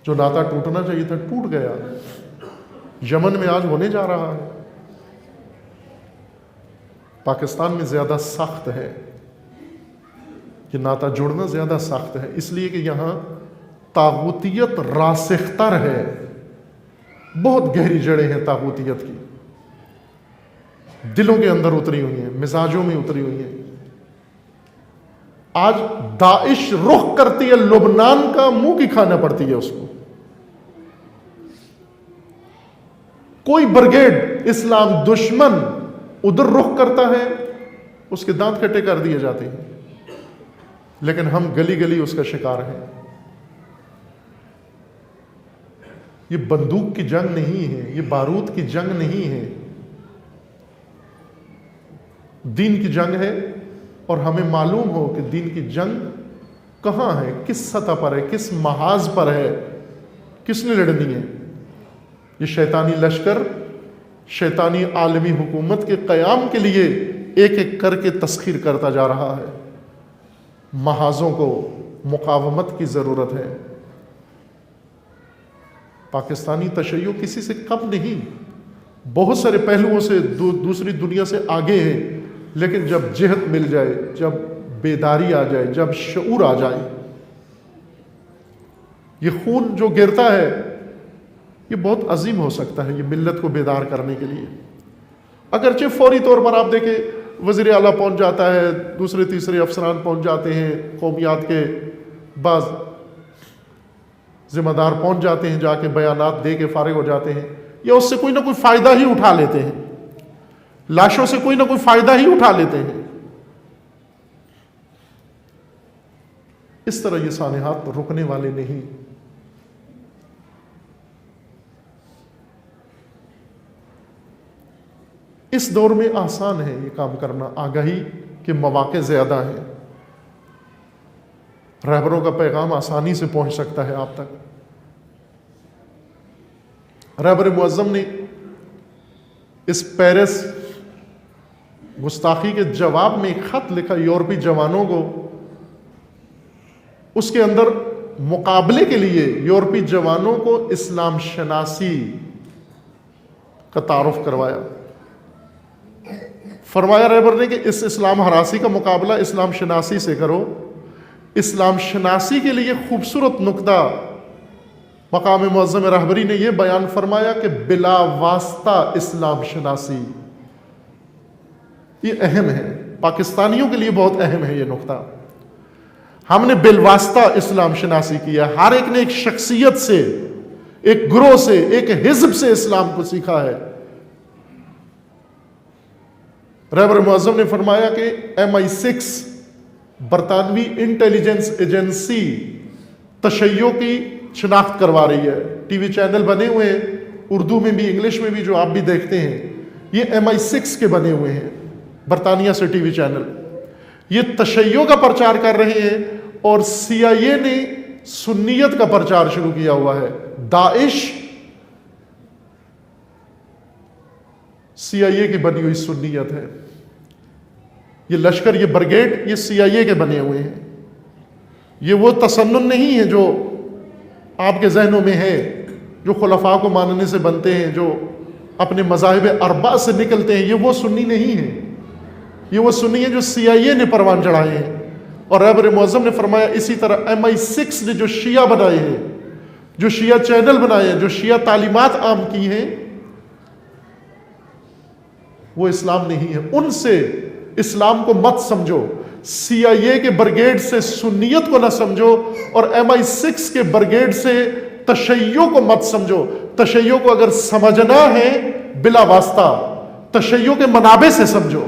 جو ناطا ٹوٹنا چاہیے تھا ٹوٹ گیا. یمن میں آج ہونے جا رہا ہے. پاکستان میں زیادہ سخت ہے، یہ ناطا جوڑنا زیادہ سخت ہے، اس لیے کہ یہاں طاغوتیت راسخ تر ہے. بہت گہری جڑیں ہیں طاغوتیت کی، دلوں کے اندر اتری ہوئی ہیں، مزاجوں میں اتری ہوئی ہیں. آج داعش رخ کرتی ہے لبنان کا، منہ کی کھانا پڑتی ہے اس کو. کوئی برگیڈ اسلام دشمن ادھر رخ کرتا ہے، اس کے دانت کٹے کر دیے جاتے ہیں. لیکن ہم گلی گلی اس کا شکار ہیں. یہ بندوق کی جنگ نہیں ہے، یہ بارود کی جنگ نہیں ہے، دین کی جنگ ہے. اور ہمیں معلوم ہو کہ دین کی جنگ کہاں ہے، کس سطح پر ہے، کس محاذ پر ہے، کس نے لڑنی ہے. یہ شیطانی لشکر شیطانی عالمی حکومت کے قیام کے لیے ایک ایک کر کے تسخیر کرتا جا رہا ہے. محاذوں کو مقاومت کی ضرورت ہے. پاکستانی تشیع کسی سے کم نہیں، بہت سارے پہلوؤں سے دوسری دنیا سے آگے ہے. لیکن جب جہت مل جائے، جب بیداری آ جائے، جب شعور آ جائے، یہ خون جو گرتا ہے یہ بہت عظیم ہو سکتا ہے یہ ملت کو بیدار کرنے کے لیے. اگرچہ فوری طور پر آپ دیکھیں وزیر اعلیٰ پہنچ جاتا ہے، دوسرے تیسرے افسران پہنچ جاتے ہیں، قومیات کے بعض ذمہ دار پہنچ جاتے ہیں، جا کے بیانات دے کے فارغ ہو جاتے ہیں، یا اس سے کوئی نہ کوئی فائدہ ہی اٹھا لیتے ہیں، لاشوں سے کوئی نہ کوئی فائدہ ہی اٹھا لیتے ہیں. اس طرح یہ سانحات رکنے والے نہیں. اس دور میں آسان ہے یہ کام کرنا، آگاہی کے مواقع زیادہ ہیں، رہبروں کا پیغام آسانی سے پہنچ سکتا ہے آپ تک. رہبر معظم نے اس پیرس گستاخی کے جواب میں ایک خط لکھا یورپی جوانوں کو. اس کے اندر مقابلے کے لیے یورپی جوانوں کو اسلام شناسی کا تعارف کروایا. فرمایا رہبر نے کہ اس اسلام ہراسی کا مقابلہ اسلام شناسی سے کرو. اسلام شناسی کے لیے خوبصورت نکتہ مقام معظم رہبری نے یہ بیان فرمایا کہ بلا واسطہ اسلام شناسی. یہ اہم ہے، پاکستانیوں کے لیے بہت اہم ہے یہ نکتہ. ہم نے بالواسطہ اسلام شناسی کیا، ہر ایک نے ایک شخصیت سے، ایک گروہ سے، ایک حزب سے اسلام کو سیکھا ہے. رہبر معظم نے فرمایا کہ MI6 برطانوی انٹیلیجنس ایجنسی تشیع کی شناخت کروا رہی ہے. ٹی وی چینل بنے ہوئے ہیں، اردو میں بھی انگلش میں بھی، جو آپ بھی دیکھتے ہیں، یہ MI6 کے بنے ہوئے ہیں، برطانیہ سے ٹی وی چینل. یہ تشیع کا پرچار کر رہے ہیں، اور CIA نے سنیت کا پرچار شروع کیا ہوا ہے. داعش CIA کی بنی ہوئی سنیت ہے. یہ لشکر، یہ برگیڈ، یہ CIA کے بنے ہوئے ہیں. یہ وہ تسنن نہیں ہے جو آپ کے ذہنوں میں ہے، جو خلفاء کو ماننے سے بنتے ہیں، جو اپنے مذاہب اربع سے نکلتے ہیں. یہ وہ سنی نہیں ہے، یہ وہ سنی ہے جو CIA نے پروان چڑھائے ہیں. اور رہبر معظم نے فرمایا اسی طرح MI6 نے جو شیعہ بنائے ہیں، جو شیعہ چینل بنائے ہیں، جو شیعہ تعلیمات عام کی ہیں، وہ اسلام نہیں ہے. ان سے اسلام کو مت سمجھو، CIA کے برگیڈ سے سنیت کو نہ سمجھو، اور MI6 کے برگیڈ سے تشیع کو مت سمجھو. تشیع کو اگر سمجھنا ہے بلا واسطہ تشیع کے منابع سے سمجھو،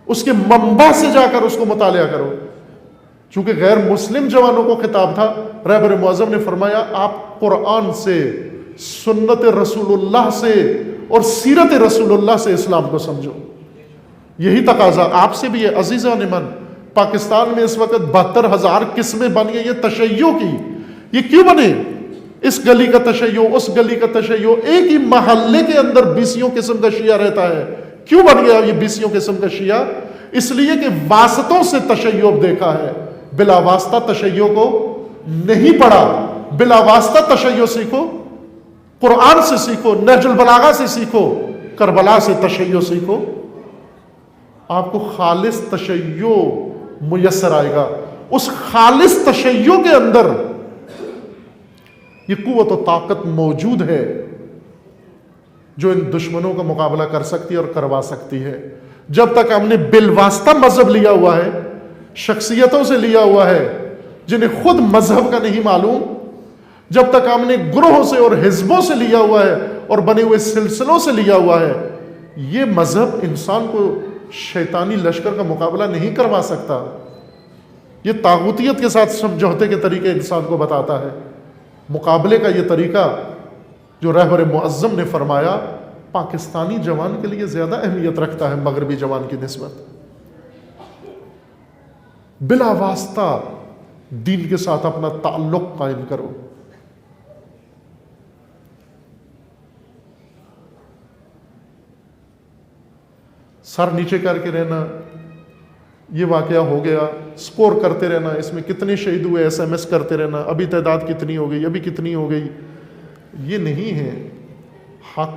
اس کے منبع سے جا کر اس کو مطالعہ کرو. چونکہ غیر مسلم جوانوں کو خطاب تھا، رہبر معظم نے فرمایا آپ قرآن سے، سنت رسول اللہ سے اور سیرت رسول اللہ سے اسلام کو سمجھو. یہی تقاضا آپ سے بھی ہے عزیزان من. پاکستان میں اس وقت 72,000 قسمیں بن گئی ہیں تشیع کی. یہ کیوں بنے؟ اس گلی کا تشیع، اس گلی کا تشیع، ایک ہی محلے کے اندر 20 قسم کا شیعہ رہتا ہے۔ کیوں بن گیا یہ 20 قسم کا شیعہ؟ اس لیے کہ واسطوں سے تشیع دیکھا ہے، بلا واسطہ تشیع کو نہیں پڑھا۔ بلا واسطہ تشیع سیکھو، قرآن سے سیکھو، نہج البلاغہ سے سیکھو، کربلا سے تشیع سیکھو، آپ کو خالص تشیع میسر آئے گا۔ اس خالص تشیع کے اندر یہ قوت و طاقت موجود ہے جو ان دشمنوں کا مقابلہ کر سکتی ہے اور کروا سکتی ہے۔ جب تک ہم نے بالواسطہ مذہب لیا ہوا ہے، شخصیتوں سے لیا ہوا ہے جنہیں خود مذہب کا نہیں معلوم، جب تک ہم نے گروہوں سے اور حزبوں سے لیا ہوا ہے اور بنے ہوئے سلسلوں سے لیا ہوا ہے، یہ مذہب انسان کو شیطانی لشکر کا مقابلہ نہیں کروا سکتا۔ یہ طاغوتیت کے ساتھ سمجھوتے کے طریقے انسان کو بتاتا ہے۔ مقابلے کا یہ طریقہ جو رہبر معظم نے فرمایا، پاکستانی جوان کے لیے زیادہ اہمیت رکھتا ہے مغربی جوان کی نسبت۔ بلا واسطہ دین کے ساتھ اپنا تعلق قائم کرو۔ سر نیچے کر کے رہنا، یہ واقعہ ہو گیا، سکور کرتے رہنا، اس میں کتنے شہید ہوئے ایس ایم ایس کرتے رہنا، ابھی تعداد کتنی ہو گئی، ابھی کتنی ہو گئی، یہ نہیں ہے حق۔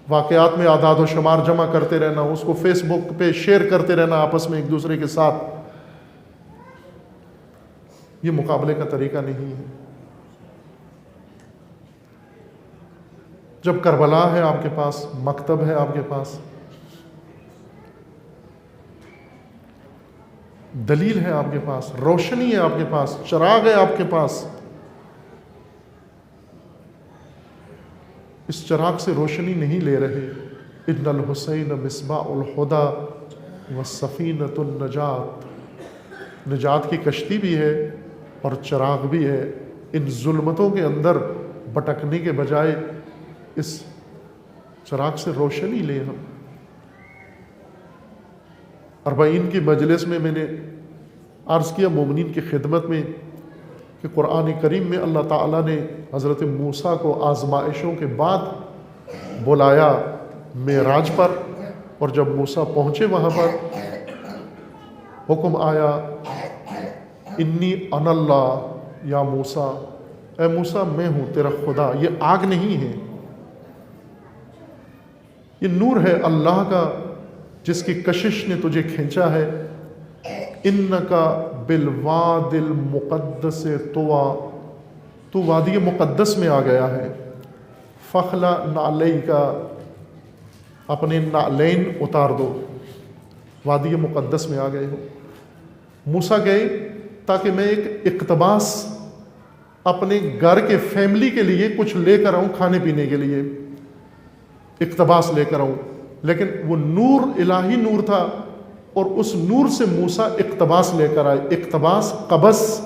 واقعات میں اعداد و شمار جمع کرتے رہنا، اس کو فیس بک پہ شیئر کرتے رہنا آپس میں ایک دوسرے کے ساتھ، یہ مقابلے کا طریقہ نہیں ہے۔ جب کربلا ہے آپ کے پاس، مکتب ہے آپ کے پاس، دلیل ہے آپ کے پاس، روشنی ہے آپ کے پاس، چراغ ہے آپ کے پاس، اس چراغ سے روشنی نہیں لے رہے۔ ان الحسین مصباح الہدی والسفینۃ النجات، نجات کی کشتی بھی ہے اور چراغ بھی ہے۔ ان ظلمتوں کے اندر بھٹکنے کے بجائے اس چراغ سے روشنی لیں ہم۔ اربعین کی مجلس میں نے عرض کیا مومنین کی خدمت میں کہ قرآن کریم میں اللہ تعالیٰ نے حضرت موسیٰ کو آزمائشوں کے بعد بلایا معراج پر، اور جب موسیٰ پہنچے وہاں پر حکم آیا انی انا اللہ یا موسیٰ، اے موسیٰ میں ہوں تیرا خدا۔ یہ آگ نہیں ہے، یہ نور ہے اللہ کا جس کی کشش نے تجھے کھینچا ہے۔ انکا بالواد المقدس طویٰ، تو وادی مقدس میں آ گیا ہے۔ فخلا نعلیکا، اپنے نعلین اتار دو، وادی مقدس میں آ گئے ہو۔ موسیٰ گئے تاکہ میں ایک اقتباس اپنے گھر کے فیملی کے لیے کچھ لے کر آؤں، کھانے پینے کے لیے اقتباس لے کر آؤں، لیکن وہ نور الہی نور تھا اور اس نور سے موسیٰ اقتباس لے کر آئے۔ اقتباس، قبس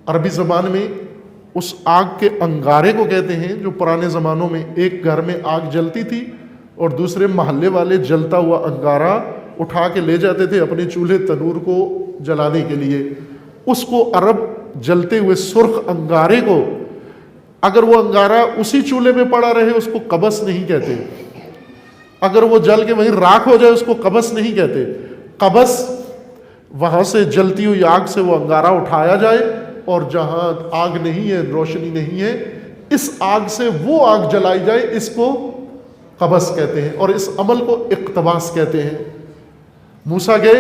عربی زبان میں اس آگ کے انگارے کو کہتے ہیں جو پرانے زمانوں میں ایک گھر میں آگ جلتی تھی اور دوسرے محلے والے جلتا ہوا انگارہ اٹھا کے لے جاتے تھے اپنے چولہے تنور کو جلانے کے لیے۔ اس کو عرب جلتے ہوئے سرخ انگارے کو، اگر وہ انگارہ اسی چولہے میں پڑا رہے اس کو قبس نہیں کہتے، اگر وہ جل کے وہیں راکھ ہو جائے اس کو قبس نہیں کہتے۔ قبس وہاں سے جلتی ہوئی آگ سے وہ انگارہ اٹھایا جائے اور جہاں آگ نہیں ہے، روشنی نہیں ہے، اس آگ سے وہ آگ جلائی جائے، اس کو قبس کہتے ہیں، اور اس عمل کو اقتباس کہتے ہیں۔ موسیٰ گئے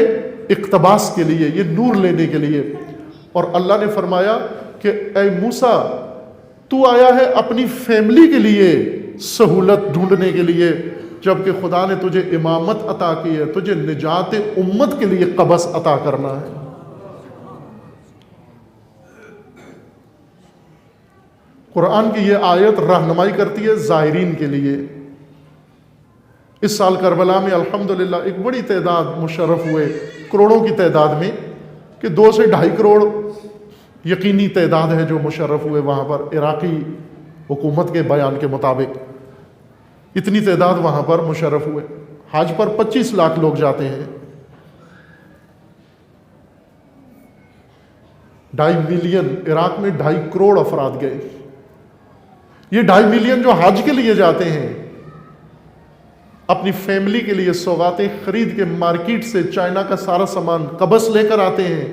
اقتباس کے لیے، یہ نور لینے کے لیے، اور اللہ نے فرمایا کہ اے موسیٰ تو آیا ہے اپنی فیملی کے لیے سہولت ڈھونڈنے کے لیے، جبکہ خدا نے تجھے امامت عطا کی ہے، تجھے نجات امت کے لیے قبس عطا کرنا ہے۔ قرآن کی یہ آیت رہنمائی کرتی ہے زائرین کے لیے۔ اس سال کربلا میں الحمدللہ ایک بڑی تعداد مشرف ہوئے، کروڑوں کی تعداد میں، کہ 2 سے 2.5 کروڑ یقینی تعداد ہے جو مشرف ہوئے وہاں پر، عراقی حکومت کے بیان کے مطابق اتنی تعداد وہاں پر مشرف ہوئے۔ حج پر 25 لاکھ لوگ جاتے ہیں۔ 2.5 ملین، عراق میں 2.5 کروڑ افراد گئے. یہ 2.5 ملین جو حج کے لیے جاتے ہیں، اپنی فیملی کے لیے سوغاتیں خرید کے مارکیٹ سے چائنا کا سارا سامان قبض لے کر آتے ہیں،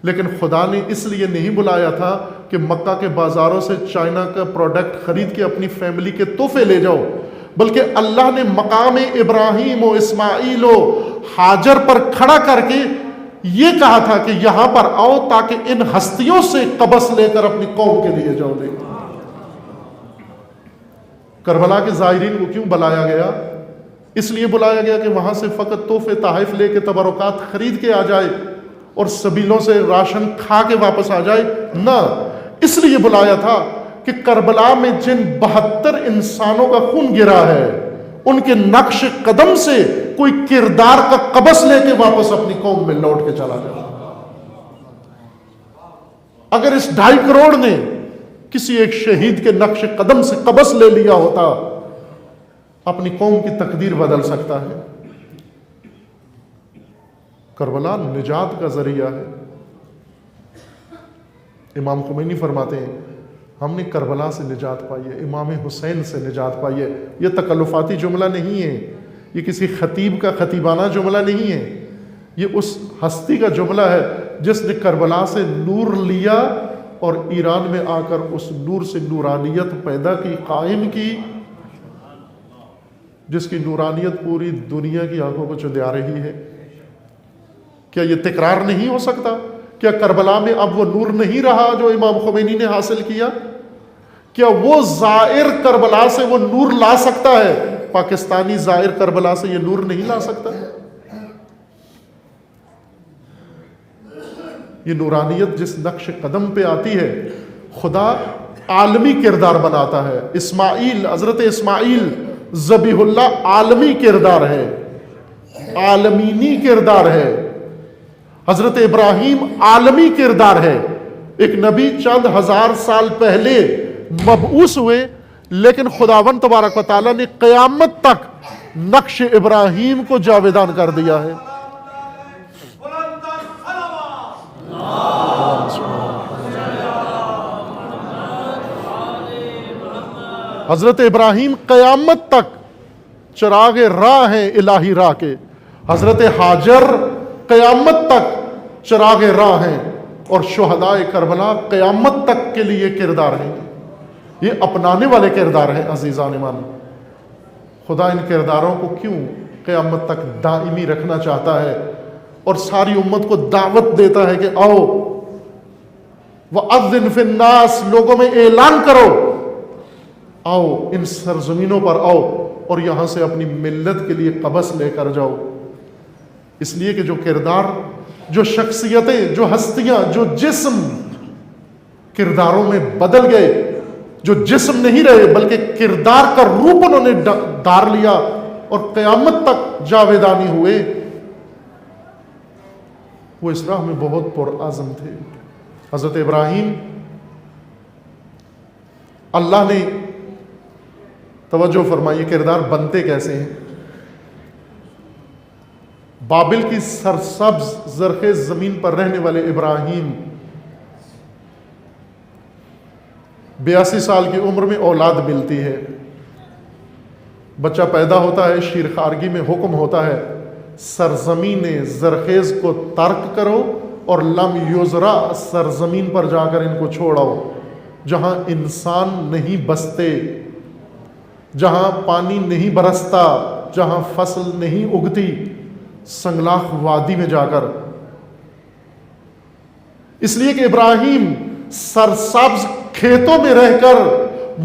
لیکن خدا نے اس لیے نہیں بلایا تھا کہ مکہ کے بازاروں سے چائنا کا پروڈکٹ خرید کے اپنی فیملی کے تحفے لے جاؤ، بلکہ اللہ نے مقام ابراہیم و اسماعیل و ہاجر پر کھڑا کر کے یہ کہا تھا کہ یہاں پر آؤ تاکہ ان ہستیوں سے قبض لے کر اپنی قوم کے لیے جاؤ. لے کربلا کے زائرین کو کیوں بلایا گیا؟ اس لیے بلایا گیا کہ وہاں سے فقط تحفے تحائف لے کے تبرکات خرید کے آ جائے اور سبیلوں سے راشن کھا کے واپس آ جائے؟ نہ، اس لیے بلایا تھا کہ کربلا میں جن 72 انسانوں کا خون گرا ہے، ان کے نقش قدم سے کوئی کردار کا قبض لے کے واپس اپنی قوم میں لوٹ کے چلا جائے. اگر اس 2.5 کروڑ نے کسی ایک شہید کے نقش قدم سے قبض لے لیا ہوتا، اپنی قوم کی تقدیر بدل سکتا ہے. کربلا نجات کا ذریعہ ہے. امام خمینی فرماتے ہیں ہم نے کربلا سے نجات پائی ہے، امام حسین سے نجات پائی ہے. یہ تکلفاتی جملہ نہیں ہے، یہ کسی خطیب کا خطیبانہ جملہ نہیں ہے، یہ اس ہستی کا جملہ ہے جس نے کربلا سے نور لیا اور ایران میں آ کر اس نور سے نورانیت پیدا کی، قائم کی، جس کی نورانیت پوری دنیا کی آنکھوں کو چندیا رہی ہے. کیا یہ تکرار نہیں ہو سکتا؟ کیا کربلا میں اب وہ نور نہیں رہا جو امام خمینی نے حاصل کیا؟ کیا وہ زائر کربلا سے وہ نور لا سکتا ہے؟ پاکستانی زائر کربلا سے یہ نور نہیں لا سکتا. یہ نورانیت جس نقش قدم پہ آتی ہے، خدا عالمی کردار بناتا ہے. اسماعیل، حضرت اسماعیل ذبیح اللہ عالمی کردار ہے، عالمینی کردار ہے. حضرت ابراہیم عالمی کردار ہے. ایک نبی چند ہزار سال پہلے مبعوث ہوئے، لیکن خداوند تبارک و تعالیٰ نے قیامت تک نقش ابراہیم کو جاویدان کر دیا ہے. حضرت ابراہیم قیامت تک چراغ راہ ہیں الہی راہ کے. حضرت ہاجر قیامت تک چراغ راہ ہیں، اور شہداء کربلا قیامت تک کے لیے کردار ہیں. یہ اپنانے والے کردار ہیں عزیزان ایمان. خدا ان کرداروں کو کیوں قیامت تک دائمی رکھنا چاہتا ہے اور ساری امت کو دعوت دیتا ہے کہ آؤ وَأَذِّن فِي النَّاسِ، لوگوں میں اعلان کرو، آؤ ان سرزمینوں پر آؤ اور یہاں سے اپنی ملت کے لیے قبض لے کر جاؤ. اس لیے کہ جو کردار، جو شخصیتیں، جو ہستیاں، جو جسم کرداروں میں بدل گئے، جو جسم نہیں رہے بلکہ کردار کا روپ انہوں نے دھار لیا اور قیامت تک جاویدانی ہوئے، وہ اس راہ میں بہت پرعزم تھے. حضرت ابراہیم، اللہ نے توجہ فرمائیے کردار بنتے کیسے ہیں. بابل کی سرسبز زرخیز زمین پر رہنے والے ابراہیم 82 سال کی عمر میں اولاد ملتی ہے، بچہ پیدا ہوتا ہے، شیرخارگی میں حکم ہوتا ہے سرزمین زرخیز کو ترک کرو اور لم یزرع سرزمین پر جا کر ان کو چھوڑاؤ جہاں انسان نہیں بستے، جہاں پانی نہیں برستا، جہاں فصل نہیں اگتی، سنگلاخ وادی میں جا کر. اس لیے کہ ابراہیم سرسبز کھیتوں میں رہ کر،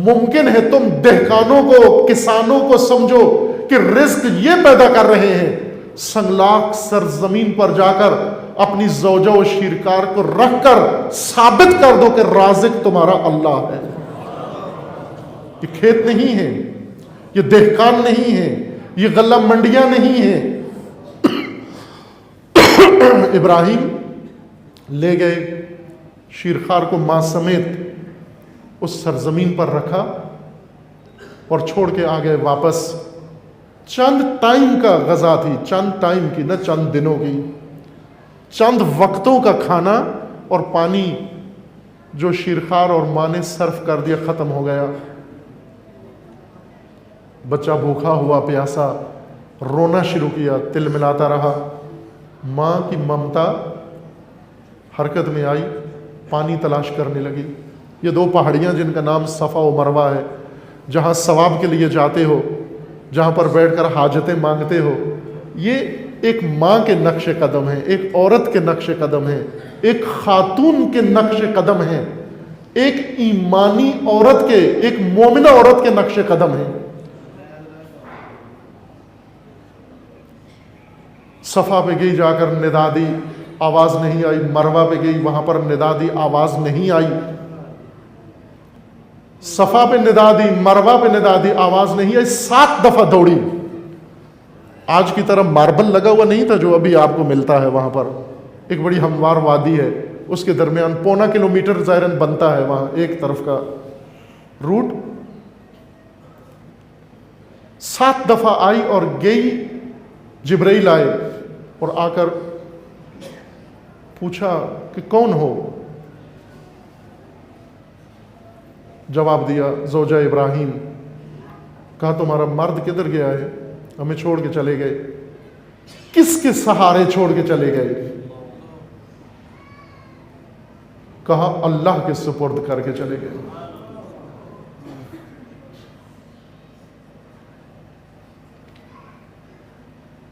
ممکن ہے تم دہقانوں کو، کسانوں کو سمجھو کہ رزق یہ پیدا کر رہے ہیں، سنگلاخ سرزمین پر جا کر اپنی زوجہ و شیرکار کو رکھ کر ثابت کر دو کہ رازق تمہارا اللہ ہے. یہ کھیت نہیں ہے، یہ دہقان نہیں ہے، یہ غلہ منڈیاں نہیں ہیں. ابراہیم لے گئے شیرخوار کو ماں سمیت اس سرزمین پر رکھا اور چھوڑ کے آ گئے واپس. چند ٹائم کا غزا تھی، چند ٹائم کی، نہ چند دنوں کی، چند وقتوں کا کھانا اور پانی جو شیرخوار اور ماں نے صرف کر دیا ختم ہو گیا. بچہ بھوکا ہوا پیاسا رونا شروع کیا, تل ملاتا رہا. ماں کی ممتا حرکت میں آئی, پانی تلاش کرنے لگی. یہ دو پہاڑیاں جن کا نام صفا و مروہ ہے, جہاں ثواب کے لیے جاتے ہو, جہاں پر بیٹھ کر حاجتیں مانگتے ہو, یہ ایک ماں کے نقش قدم ہیں, ایک عورت کے نقش قدم ہیں, ایک خاتون کے نقش قدم ہیں, ایک ایمانی عورت کے, ایک مومنہ عورت کے نقش قدم ہیں. صفا پہ گئی, جا کر ندا دی, آواز نہیں آئی. مروہ پہ گئی, وہاں پر ندا دی, آواز نہیں آئی. صفا پہ ندا دی, مروہ پہ ندا دی, آواز نہیں آئی. 7 دفعہ دوڑی. آج کی طرح ماربل لگا ہوا نہیں تھا جو ابھی آپ کو ملتا ہے. وہاں پر ایک بڑی ہموار وادی ہے, اس کے درمیان 0.25 کلومیٹر ظاہراً بنتا ہے وہاں ایک طرف کا روٹ. 7 دفعہ آئی اور گئی. جبرائیل آئے اور آ کر پوچھا کہ کون ہو؟ جواب دیا زوجہ ابراہیم. کہا تمہارا مرد کدھر گیا ہے؟ ہمیں چھوڑ کے چلے گئے. کس کے سہارے چھوڑ کے چلے گئے؟ کہا اللہ کے سپرد کر کے چلے گئے.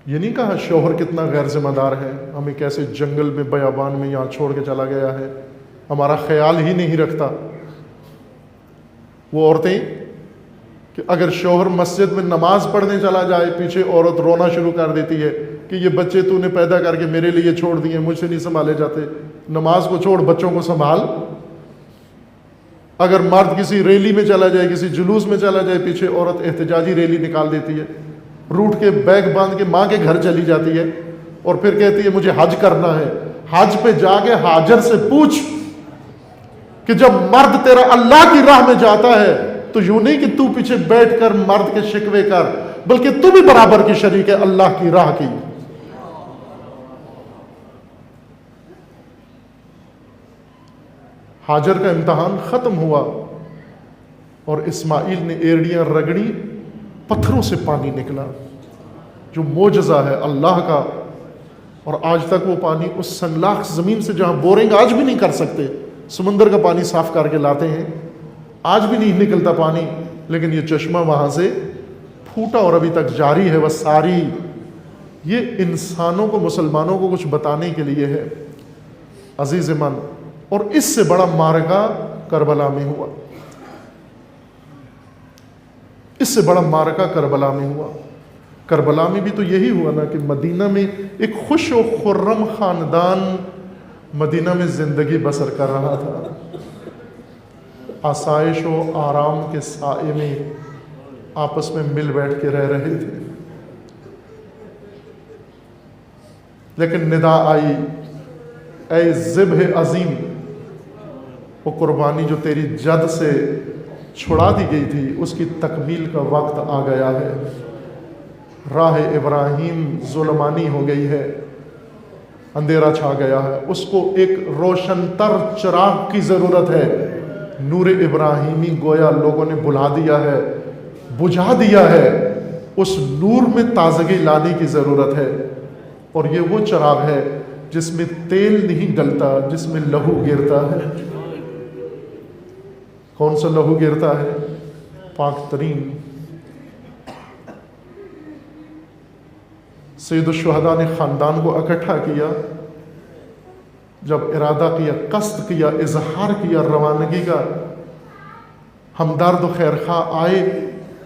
یہ نہیں کہا شوہر کتنا غیر ذمہ دار ہے, ہمیں کیسے جنگل میں بیابان میں یہاں چھوڑ کے چلا گیا ہے, ہمارا خیال ہی نہیں رکھتا. وہ عورتیں کہ اگر شوہر مسجد میں نماز پڑھنے چلا جائے, پیچھے عورت رونا شروع کر دیتی ہے کہ یہ بچے تو نے پیدا کر کے میرے لیے چھوڑ دیے, مجھ سے نہیں سنبھالے جاتے, نماز کو چھوڑ بچوں کو سنبھال. اگر مرد کسی ریلی میں چلا جائے, کسی جلوس میں چلا جائے, پیچھے عورت احتجاجی ریلی نکال دیتی ہے, روٹ کے بیگ باندھ کے ماں کے گھر چلی جاتی ہے اور پھر کہتی ہے مجھے حج کرنا ہے. حج پہ جا کے ہاجر سے پوچھ کہ جب مرد تیرا اللہ کی راہ میں جاتا ہے تو یوں نہیں کہ تو پیچھے بیٹھ کر مرد کے شکوے کر, بلکہ تو بھی برابر کی شریک ہے اللہ کی راہ کی. ہاجر کا امتحان ختم ہوا اور اسماعیل نے ایڑیاں رگڑی, پتھروں سے پانی نکلا, جو معجزہ ہے اللہ کا. اور آج تک وہ پانی اس سنلاخ زمین سے جہاں بورنگ آج بھی نہیں کر سکتے, سمندر کا پانی صاف کر کے لاتے ہیں, آج بھی نہیں نکلتا پانی, لیکن یہ چشمہ وہاں سے پھوٹا اور ابھی تک جاری ہے. وہ ساری یہ انسانوں کو, مسلمانوں کو کچھ بتانے کے لیے ہے. عزیز من, اور اس سے بڑا معرکہ کربلا میں ہوا, اس سے بڑا معرکہ کربلا میں ہوا. کربلا میں بھی تو یہی ہوا نا کہ مدینہ میں ایک خوش و خرم خاندان مدینہ میں زندگی بسر کر رہا تھا, آسائش و آرام کے سائے میں آپس میں مل بیٹھ کے رہ رہے تھے. لیکن ندا آئی, اے ذبح عظیم, وہ قربانی جو تیری جد سے چھڑا دی گئی تھی اس کی تکمیل کا وقت آ گیا ہے. راہ ابراہیم ظلمانی ہو گئی ہے, اندھیرا چھا گیا ہے, اس کو ایک روشن تر چراغ کی ضرورت ہے. نور ابراہیمی گویا لوگوں نے بلا دیا ہے, بجھا دیا ہے, اس نور میں تازگی لانے کی ضرورت ہے. اور یہ وہ چراغ ہے جس میں تیل نہیں ڈلتا, جس میں لہو گرتا ہے. کون سا لہو گرتا ہے؟ پاک ترین سید الشہداء نے خاندان کو اکٹھا کیا, جب ارادہ کیا, قصد کیا, اظہار کیا روانگی کا. ہمدرد و خیرخواہ آئے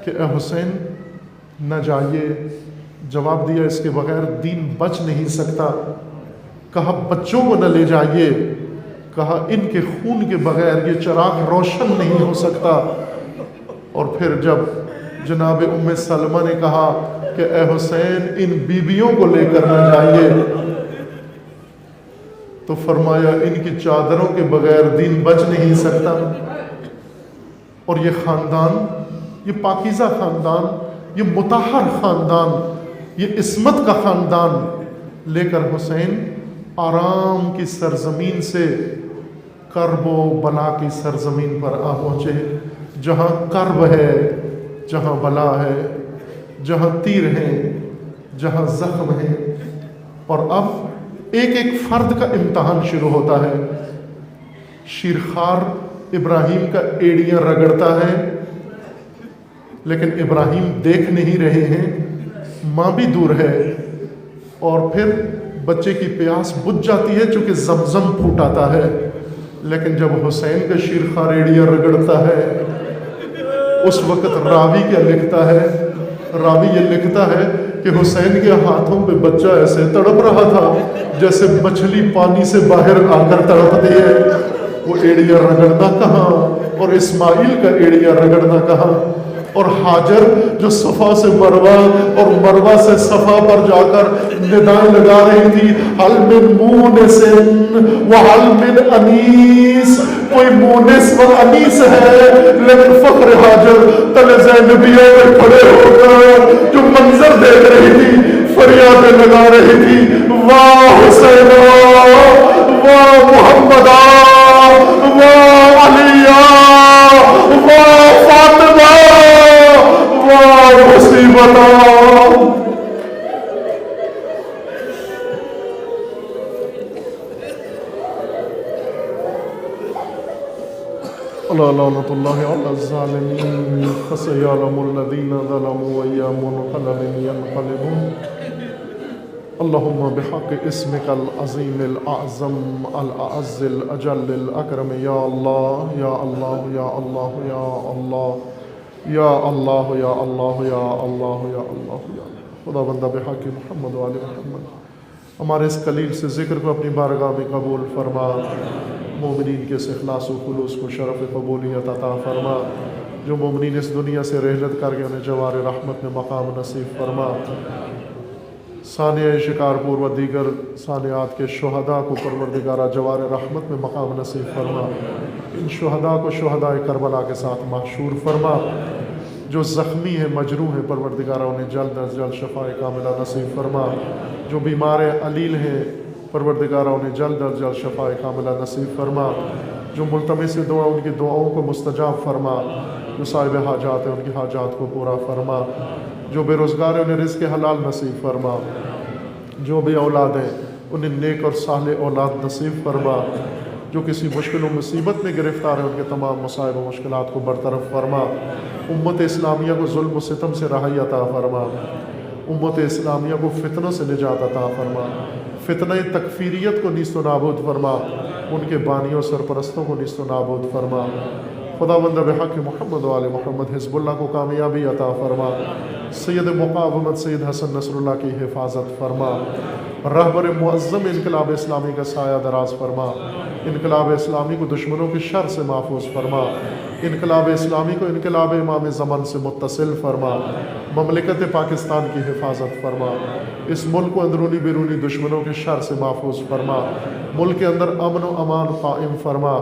کہ اے حسین نہ جائیے. جواب دیا اس کے بغیر دین بچ نہیں سکتا. کہا بچوں کو نہ لے جائیے, کہا ان کے خون کے بغیر یہ چراغ روشن نہیں ہو سکتا. اور پھر جب جناب ام سلمہ نے کہا کہ اے حسین ان بیویوں کو لے کر نہ جائیے, تو فرمایا ان کی چادروں کے بغیر دین بچ نہیں سکتا. اور یہ خاندان, یہ پاکیزہ خاندان, یہ مطہر خاندان, یہ عصمت کا خاندان لے کر حسین آرام کی سرزمین سے کرب و بلا کی سرزمین پر آ پہنچے، جہاں کرب ہے، جہاں بلا ہے، جہاں تیر ہیں، جہاں زخم ہیں، اور اب ایک ایک فرد کا امتحان شروع ہوتا ہے۔ شیرخوار ابراہیم کا ایڑیاں رگڑتا ہے، لیکن ابراہیم دیکھ نہیں رہے ہیں، ماں بھی دور ہے، اور پھر بچے کی پیاس بجھ جاتی ہے چونکہ زمزم پھوٹ آتا ہے، لیکن جب حسین کا شیرخوار ایڑیاں رگڑتا ہے، اس وقت راوی کیا لکھتا ہے؟ راوی یہ لکھتا ہے کہ حسین کے ہاتھوں پہ بچہ ایسے تڑپ رہا تھا جیسے مچھلی پانی سے باہر آ کر تڑپتی ہے۔ وہ ایڑیاں رگڑنا کہاں، اور اسماعیل کا ایڑیاں رگڑنا کہاں، اور ہاجر جو صفا سے مروہ اور مروہ سے صفا پر جا کر ندائیں لگا رہی تھی، حل من مونس و حل من انیس، کوئی مونس و انیس ہے، لیکن فخر ہاجر تل زینبیہ میں کھڑے ہو کر جو منظر دیکھ رہی تھی، فریادیں لگا رہی تھی، واہ حسین، واہ محمد، واہ علی، واہ فاطمہ، واہ مصیبت۔ لعنت اللہ علی الظالمین، فسیعلم الذین ظلموا أی منقلب ینقلبون۔ اللہم بحق اسمک العظیم الاعظم الاعز الاجل الاکرم، یا اللہ یا اللہ یا اللہ یا اللہ یا اللہ یا اللہ یا اللہ یا اللہ یا اللہ۔ خدا بندہ بحق محمد و آل محمد ہمارے اس قلیل سے ذکر کو اپنی بارگاہ میں قبول فرما، مومنین کے اس اخلاص و خلوص کو شرف قبولیت عطا فرما، جو مومنین اس دنیا سے رحلت کر کے انہیں جوار رحمت میں مقام نصیب فرما۔ ثانیہ شکارپور و دیگر ثانیات کے شہداء کو پروردگارہ جوار رحمت میں مقام نصیب فرما، ان شہداء کو شہداء کربلا کے ساتھ محشور فرما، جو زخمی ہیں مجروح ہیں پروردگارہ انہیں جلد از جلد شفاء کاملہ نصیب فرما، جو بیمار علیل ہیں پروردگارہ انہیں جلد از جلد شفاء کاملہ نصیب فرما، جو ملتمس دعا ان کی دعاؤں کو مستجاب فرما، جو صاحب حاجات ہیں ان کی حاجات کو پورا فرما، جو بے روزگار ہیں انہیں رزق حلال نصیب فرما، جو بے اولاد ہیں انہیں نیک اور صالح اولاد نصیب فرما، جو کسی مشکل و مصیبت میں گرفتار ہیں ان کے تمام مصائب و مشکلات کو برطرف فرما، امت اسلامیہ کو ظلم و ستم سے رہائی عطا فرما، امت اسلامیہ کو فتنوں سے نجات عطا فرما، فتنہ تکفیریت کو نیست و نابود فرما، ان کے بانیوں سرپرستوں کو نیست و نابود فرما۔ خدا بندہ بحق محمد و آل محمد حزب اللہ کو کامیابی عطا فرما، سید مقاومت سید حسن نصر اللہ کی حفاظت فرما، رہبر معظم انقلاب اسلامی کا سایہ دراز فرما، انقلاب اسلامی کو دشمنوں کے شر سے محفوظ فرما، انقلاب اسلامی کو انقلاب امام زمان سے متصل فرما، مملکت پاکستان کی حفاظت فرما، اس ملک کو اندرونی بیرونی دشمنوں کے شر سے محفوظ فرما، ملک کے اندر امن و امان قائم فرما،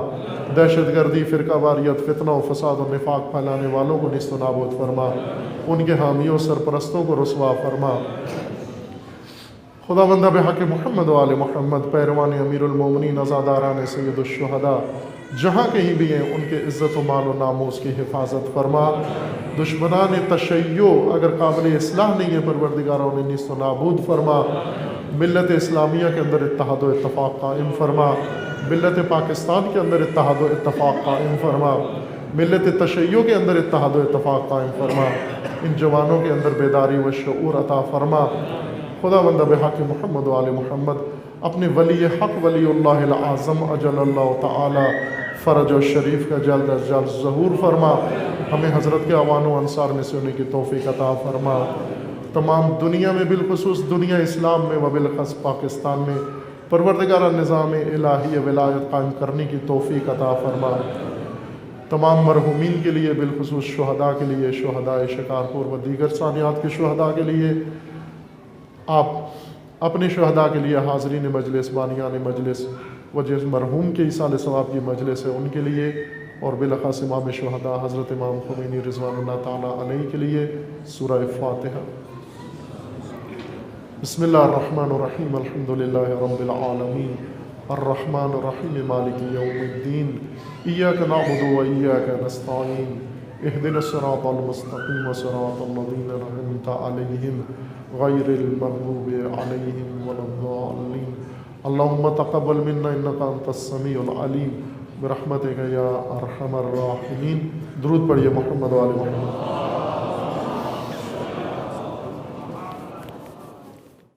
دہشت گردی، فرقہ واریت، فتنہ و فساد و نفاق پھیلانے والوں کو نیست و نابود فرما، ان کے حامیوں سرپرستوں کو رسوا فرما۔ خدا بندہ بحق محمد و آل محمد پیروان امیر المومنین عزاداران سید الشہداء جہاں کہیں بھی ہیں ان کے عزت و مال و ناموس کی حفاظت فرما، دشمنان تشیع اگر قابل اصلاح نہیں ہے پروردگارہ انہیں نیست و نابود فرما، ملت اسلامیہ کے اندر اتحاد و اتفاق قائم فرما، ملت پاکستان کے اندر اتحاد و اتفاق قائم فرما، ملت تشیع کے اندر اتحاد و اتفاق قائم فرما، ان جوانوں کے اندر بیداری و شعور عطا فرما۔ خدا بندہ بحق محمد و آل محمد اپنے ولی حق ولی اللہ العظم اجل اللہ تعالی فرج و شریف کا جلد از جلد ظہور فرما، ہمیں حضرت کے اعوان و انصار میں سے ہونے کی توفیق عطا فرما، تمام دنیا میں بالخصوص دنیا اسلام میں و بالخصوص پاکستان میں پروردگارہ نظام الہی ولایت قائم کرنے کی توفیق عطا فرما، تمام مرحومین کے لیے بالخصوص شہداء کے لیے، شہداء شکارپور و دیگر ثانیات کے شہداء کے لیے، آپ اپنے شہداء کے لیے حاضرین مجلس، بانیان مجلس و جس مرحوم کے ایصال ثواب کی مجلس ہے ان کے لیے، اور بالخصوص امام شہداء حضرت امام خمینی رضوان اللہ تعالیٰ علیہ کے لیے سورہ فاتحہ۔ بسم اللہ الرحمن الرحیم، الحمدللہ رب العالمین، الرحمن الرحیم مالک یوم الدین ایاک نعبد و ایاک نستعین اهدنا الصراط المستقیم صراط الذین انعمت علیہم غیر المغضوب علیہم ولا الضالین اللہم تقبل منا انک انت السمیع العلیم برحمتک یا ارحم الراحمین۔ درود پڑھیے محمد و آل محمد۔